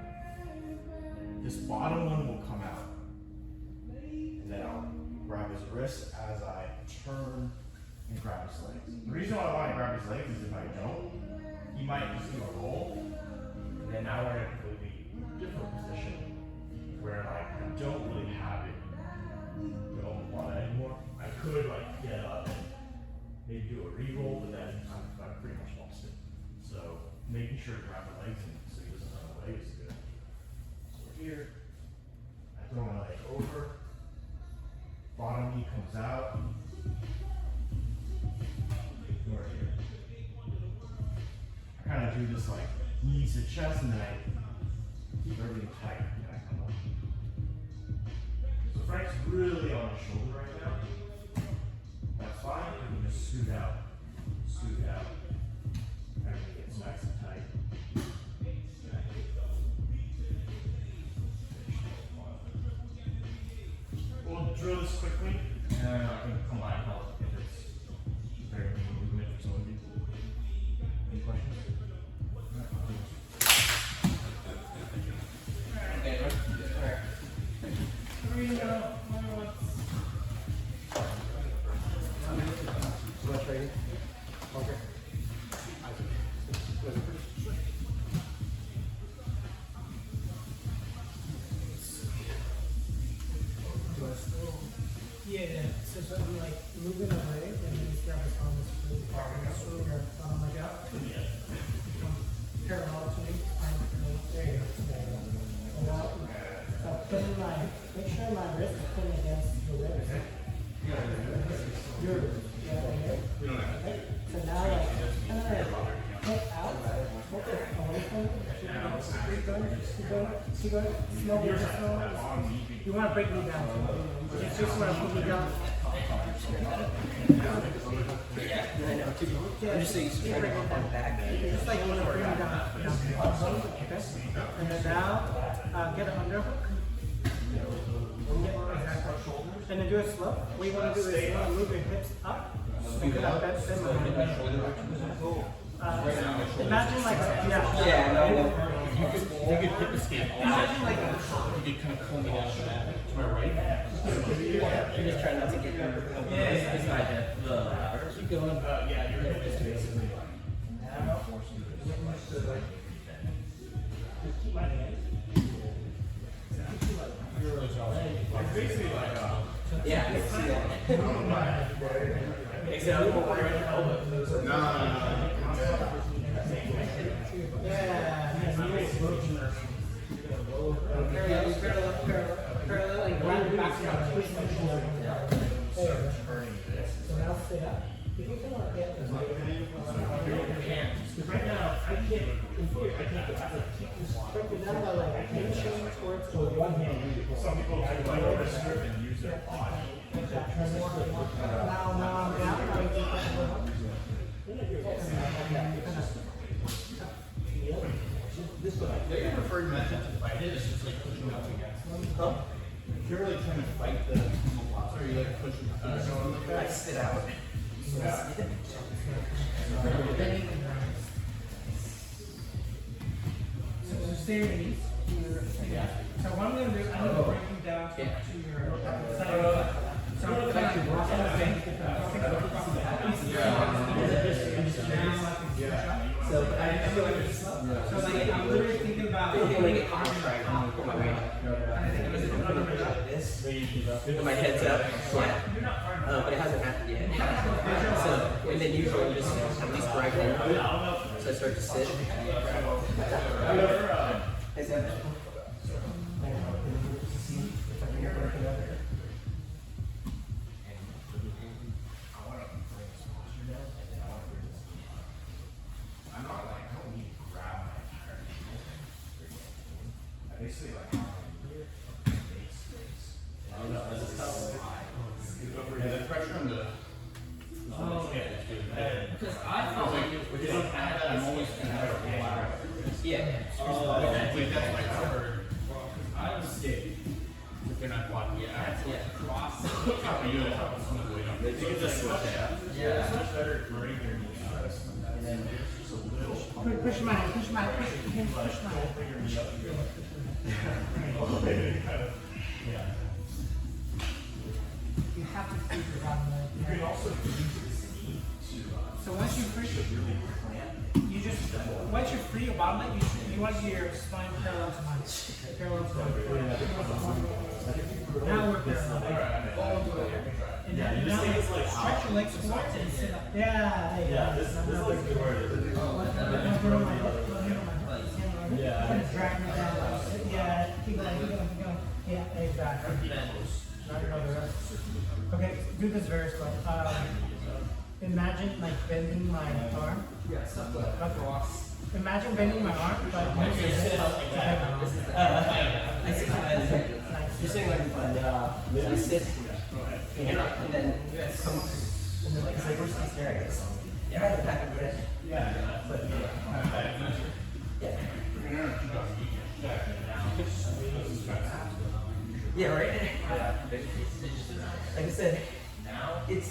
This bottom one will come out. And then I'll grab his wrist as I turn and grab his legs. The reason why I want to grab his legs is if I don't, he might just do a roll. And then now we're in a completely different position where like I don't really have it going on anymore. I could like get up and maybe do a re-roll, but then I've pretty much lost it. So making sure to grab the legs in so he doesn't run away is good. Here, I throw my leg over, bottom knee comes out, or here. I kind of do this like knees to chest and then I keep everything tight and then I come up. So Frank's really on his shoulder right now. That's fine, I can just scoot out. Everything gets nice and tight. We'll drill this quickly, and then I can combine help if it's very mean movement for some of you. Any questions? Okay, alright. Here we go. So much ready? Okay. Yeah, so I'm like moving away and then just grab his arm or thumb like out. Parallel to me. There you go. So putting make sure my wrist is putting against the ribs. Your right here. Okay. So now like kind of hip out, focus away from it. Keep going. Slow. You want to break me down. It's just want to put me down. I'm just saying, trying to pump on back. Just like you want to bring me down. Okay? And then now, get an underhook. And then do it slow. What you want to do is you want to move your hips up. Imagine like Yeah, no. You could hip escape also. Imagine like You could kind of pull me down to my right. I'm just trying not to get It's my head. Keep going. Yeah, your hip is basically like basically like Yeah, I can see that. except I'm more worried about elbows. No. Parallel, like round back down, twist my shoulder. So now sit up. If you come up, right now, I can't keep this broken down by like pinching towards the one hand. Some people do like overstrip and use their body. Now, you keep that Your preferred method to fight it is just like pushing up against them. Huh? If you're really trying to fight the or you like pushing I sit out. So stay your knees. So what I'm going to do, I'm going to break you down to your side. So I'm going to rock on the thing. So, but I feel like it's So like I'm literally thinking about thinking like a common try to put my weight up. I'm gonna push like this. With my head's up. Yeah. But it hasn't happened yet. So, and then usually you just at least drive it. So I start to sit. Basically, like, yeah, the pressure on the. Because I felt like If you don't have that, I'm always gonna have a flat. Yeah. Like that's my cover. I was scared. If they're not blocking it out. cross. But you gotta have some of the weight on it. You can just switch it out. Yeah. It's much better to bring your knee out. And then just a little. push my push my. Don't bring your knee up here. Kind of. Yeah. You have to keep your bottom leg. You can also use this knee to. So once you push it, Really clamp. you just once you're free your bottom leg, you want to get your spine parallel to mine. Parallel to mine. Now we're parallel. And then now stretch your legs forward and sit up. Yeah. This is like good word. Yeah. Kind of drag me down. Yeah. Keep going. Keep going. Keep going. Yeah. Exactly. Okay. Do this very slow. Imagine like bending my arm. Imagine bending my arm, but You're sitting like you sit and then come and then like it's like we're still staring at this. Yeah, I have to back up with it. Yeah. But yeah. Yeah, right? Like I said, it's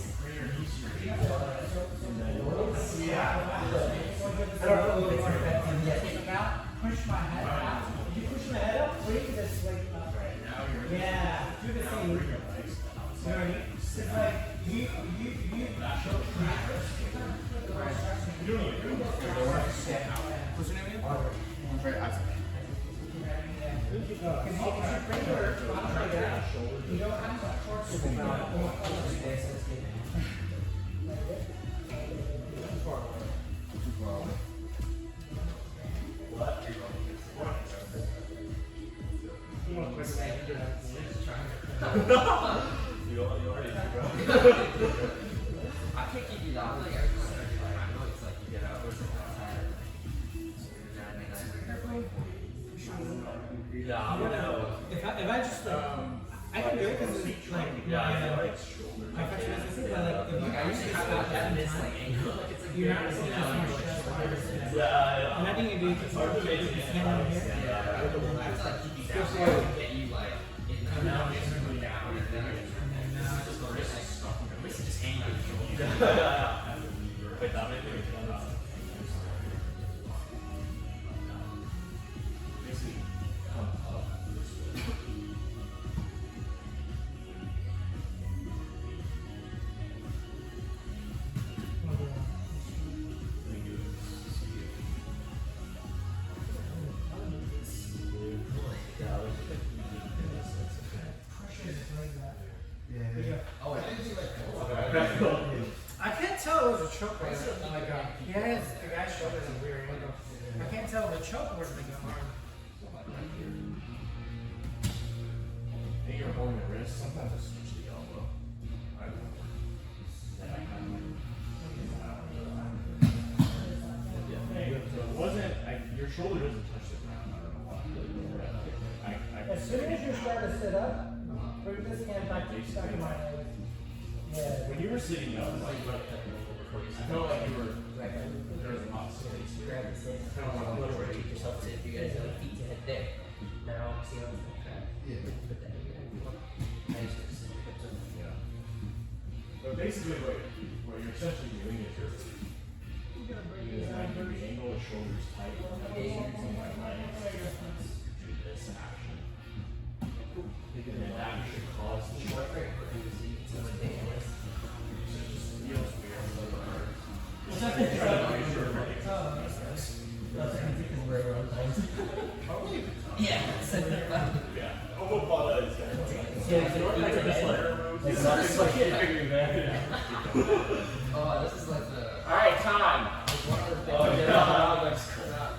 I don't know if it's effective yet. now push my head out. If you push my head up, bring this like up. Yeah. Do the same. You know what I mean? It's like you What's your name again? Because you bring your bottom leg out, you don't have to force it down. You already bro. I can't keep you off. Like, I know it's like you get out or something. Yeah, I'm gonna. If I just I can do it because it's like my question is but like if you I used to have that this like angle. Like it's like you're not seeing as much stress. Yeah, And I think if you just start to make it stand here. It's like keep you down. To get you like in the down and then just the wrist is stuck. The wrist is just hanging on your shoulder. Wait, that may be. Basically, come up this way. I can't tell it was a choke. Oh my god. Yeah, the guy's shoulder is a weird angle. I can't tell if the choke or the arm. I think you're holding the wrist. Sometimes I switch the elbow. I don't know. Then I kind of so it wasn't. Your shoulder doesn't touch the ground. I don't know why. As soon as you start to sit up, bring this hand back to my leg. Yeah. When you were sitting up, like, I felt like you were. There was a lot of space. Grab the stick. Rotate yourself to if you guys have feet to head there. Now see how it's like that. Yeah. Put that in there. Nice. But basically, what you're essentially doing is you're 90 degree angle, the shoulders tight, using my legs do this action. And then that should cause the shoulder. It just feels weird. Yeah. Yeah. Omoplata is Oh, this is like the. Alright, time.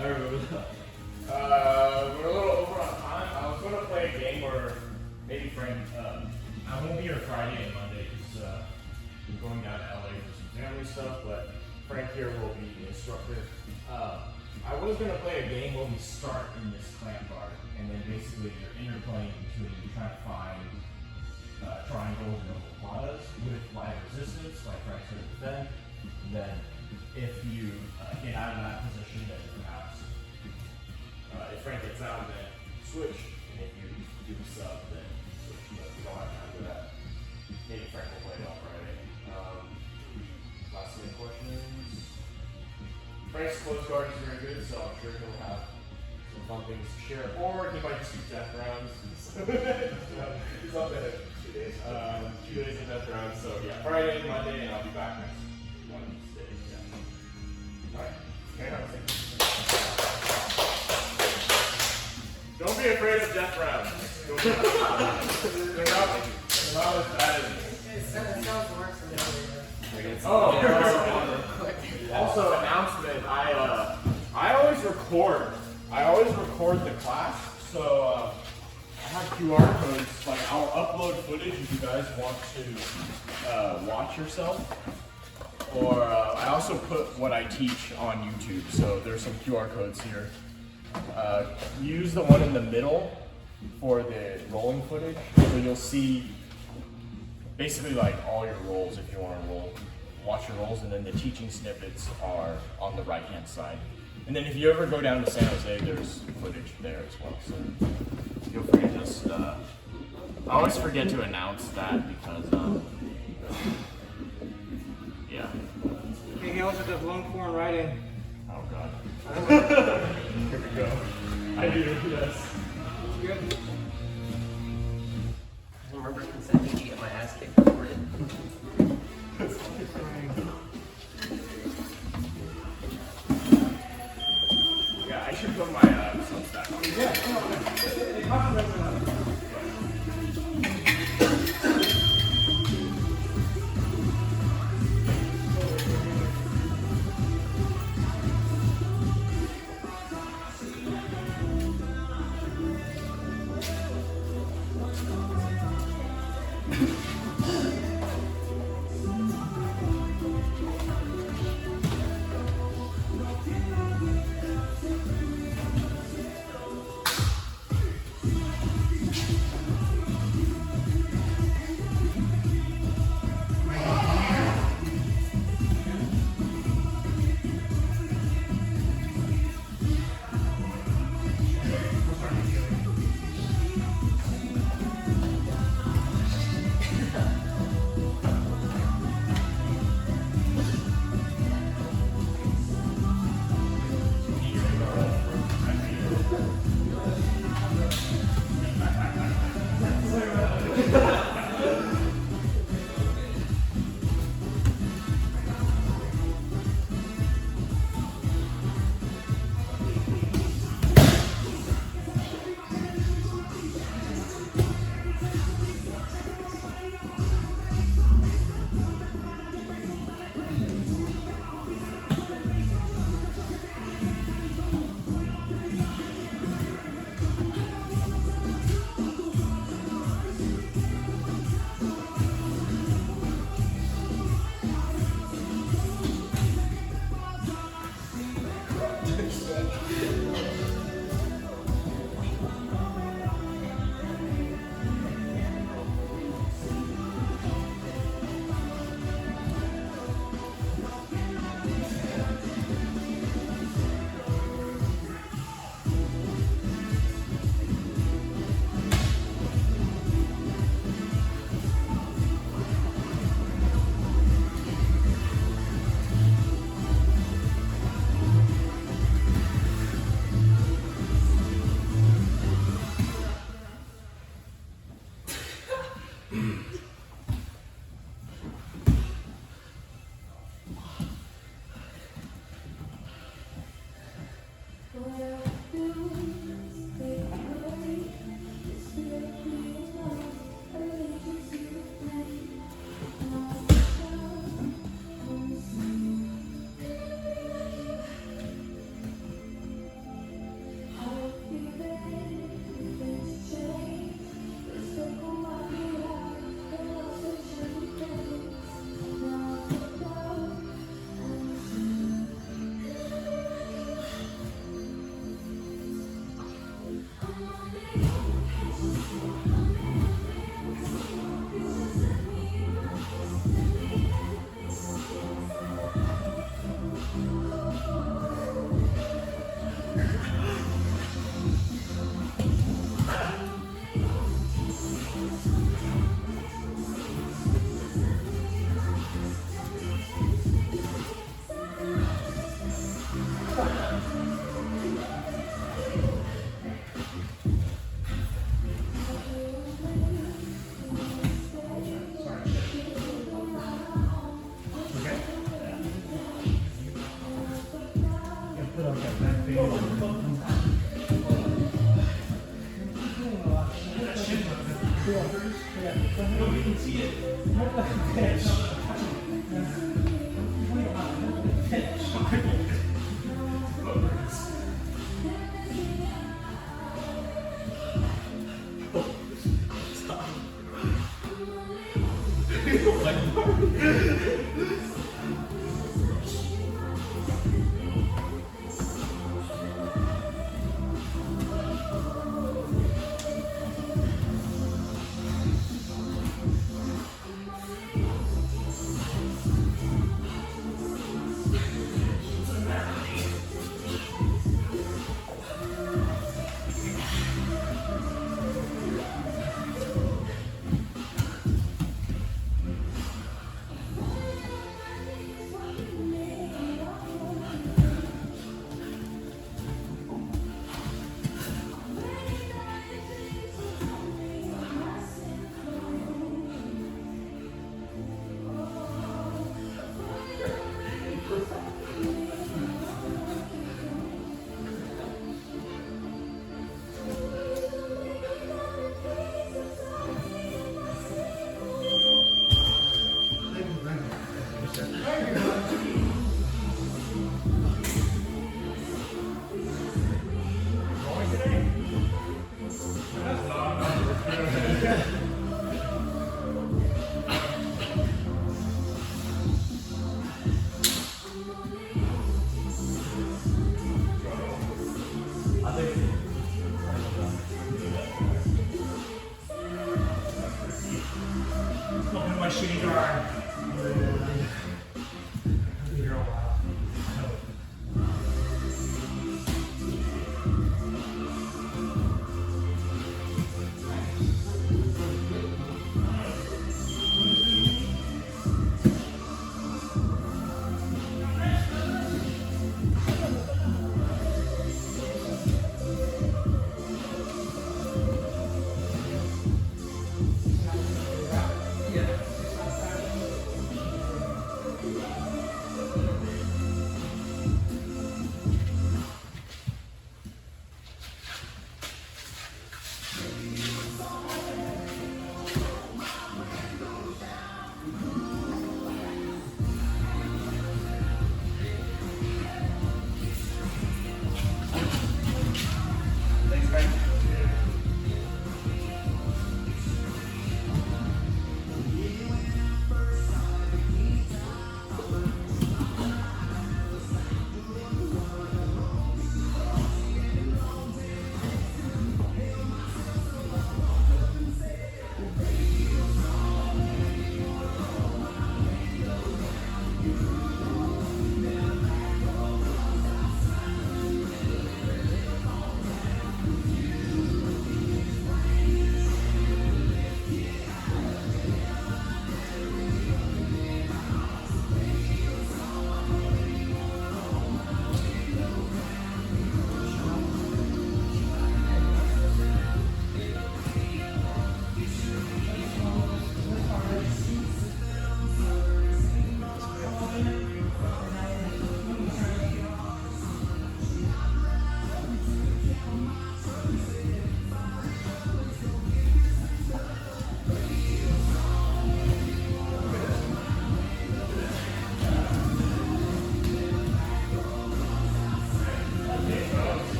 We're a little over on time. I was going to play a game where maybe Frank, I won't be here Friday and Monday because I'm going down to LA for some family stuff, but Frank here will be the instructor. I was going to play a game where we start in this clamp bar, and then basically you're interplaying between trying to find triangles and omoplatas with live resistance, like Frank said at the end. And then if you get out of that position, then perhaps if Frank gets out, then switch. And if you do sub, then switch. But we don't have time for that. Maybe Frank will play it on Friday. Last minute questions. Frank's close guard is very good, so I'm sure he'll have some fun things to share. Or he might just do death rounds. He's up there 2 days. 2 days of death rounds. So yeah, Friday, Monday, and I'll be back next Wednesday. Yeah. Alright. Okay, don't be afraid of death rounds. They're not as bad as It sounds worse than the Also, announcement. I always record. I always record the class, so I have QR codes. Like I'll upload footage if you guys want to watch yourself. Or I also put what I teach on YouTube. So there's some QR codes here. Use the one in the middle for the rolling footage. So you'll see basically like all your rolls if you want to roll. Watch your rolls, and then the teaching snippets are on the right-hand side. And then if you ever go down to San Jose, there's footage there as well. So feel free to just, I always forget to announce that because, yeah. Hey, he also does long form writing. Oh God. Here we go. I do, yes. Good. I remember consent to get my ass kicked for it. Yeah, I should put my Substack on. Yeah, come on. It costs less than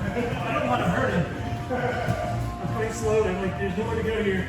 I don't want to hurt him. I'm quite slowly. I'm like, there's nowhere to go here.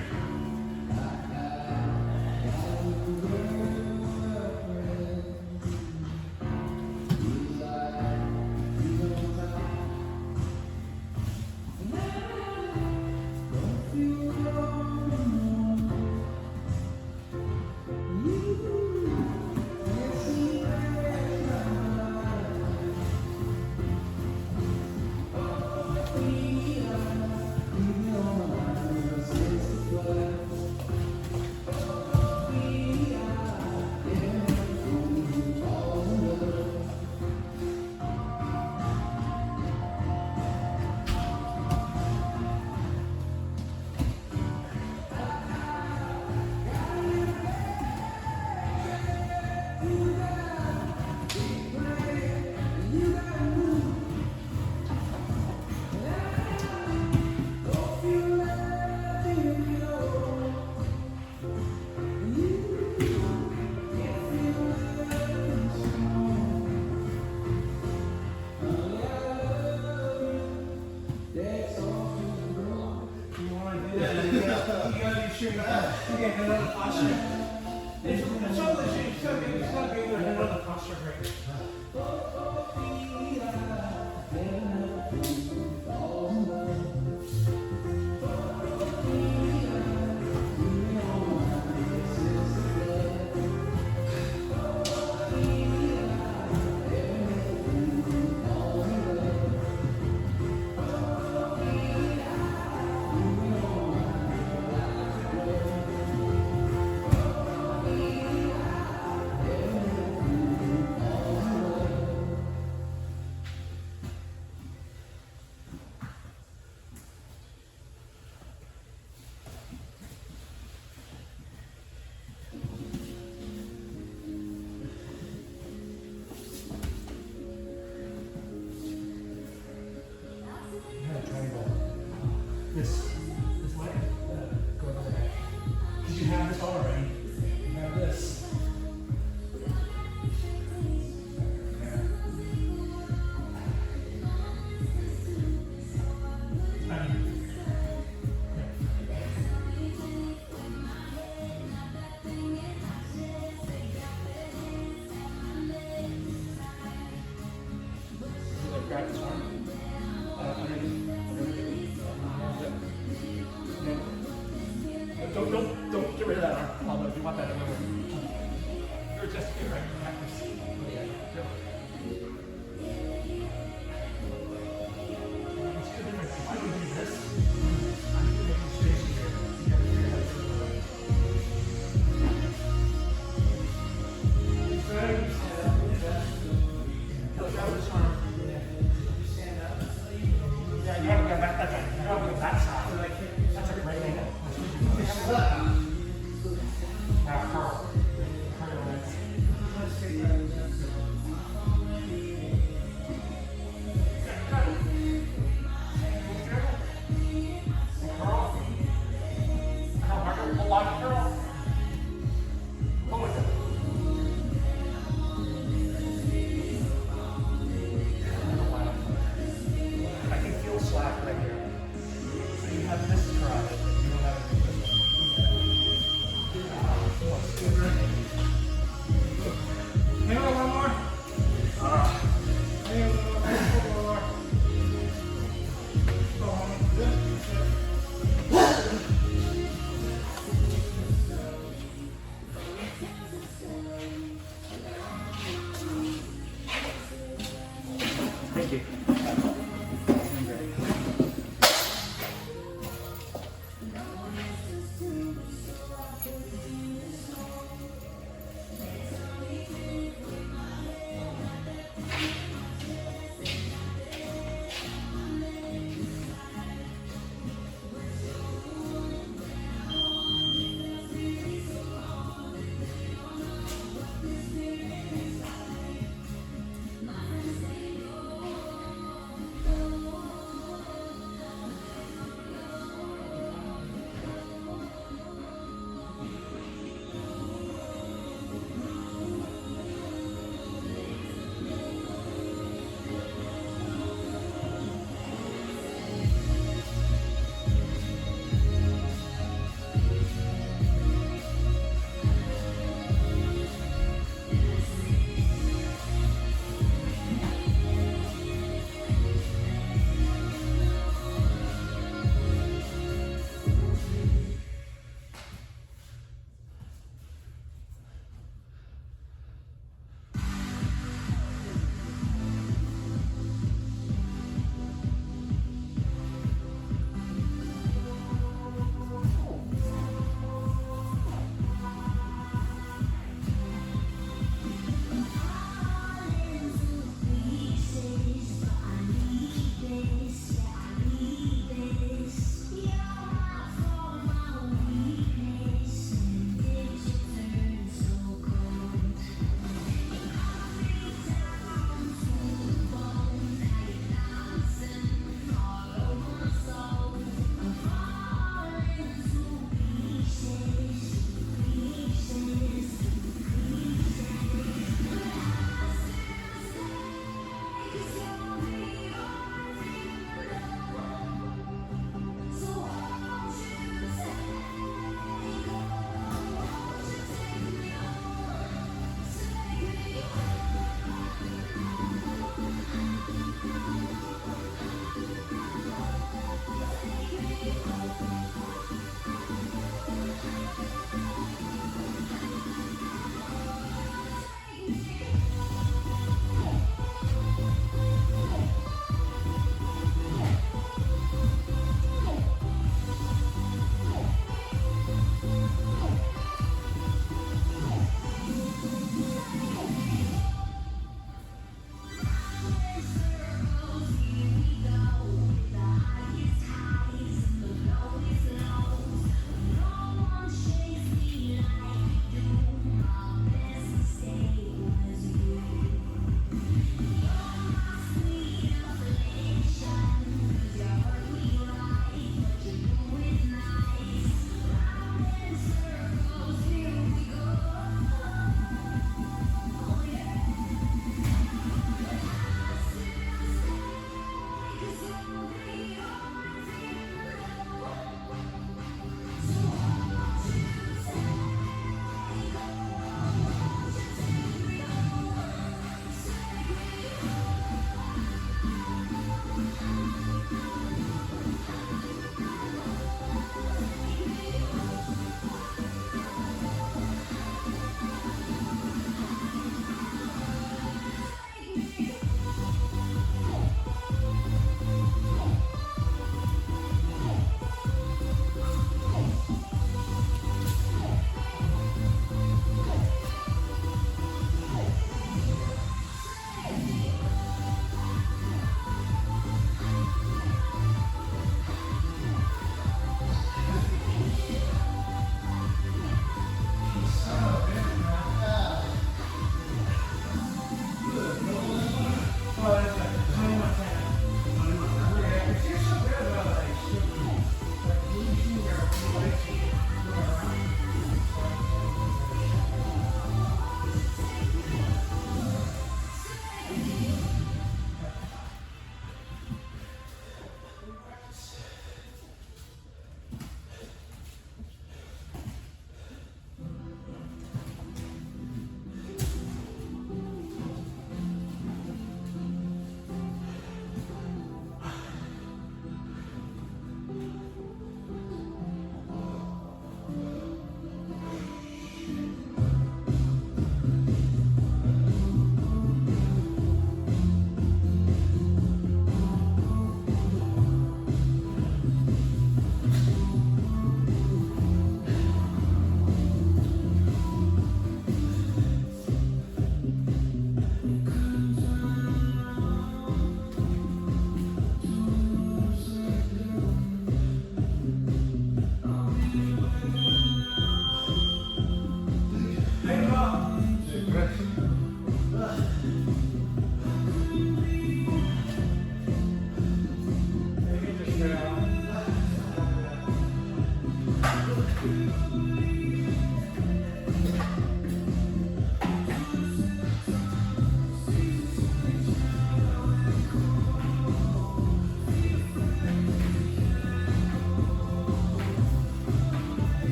you.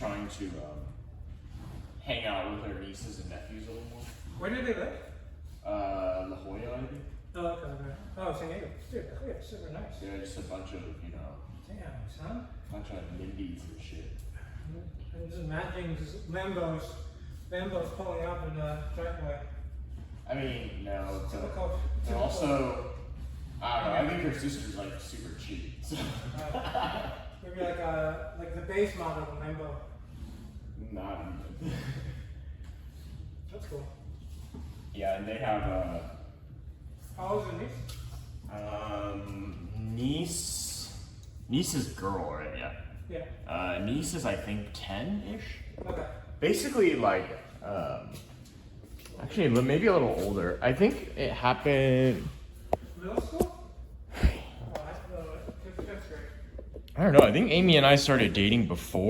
trying to hang out with her nieces and nephews a little more. Where do they live? La Jolla, I think. Oh, okay, okay. Oh, San Diego. Dude, La Jolla, super nice. Yeah, just a bunch of, Damn, son. bunch of NIMBYs and shit. I'm just imagining just Lambos pulling up in the driveway. I mean, no, but Typical. they're also, I don't know, I think her sister's like super cheap. So. Maybe like the base model of Lambo. Not even. That's cool. Yeah, and they have How old is your niece? niece is girl, right? Yeah. Yeah. Niece is I think 10-ish. Okay. Basically, like, actually maybe a little older. I think it happened. Middle school? Oh, that's fifth grade. I don't know. I think Amy and I started dating before.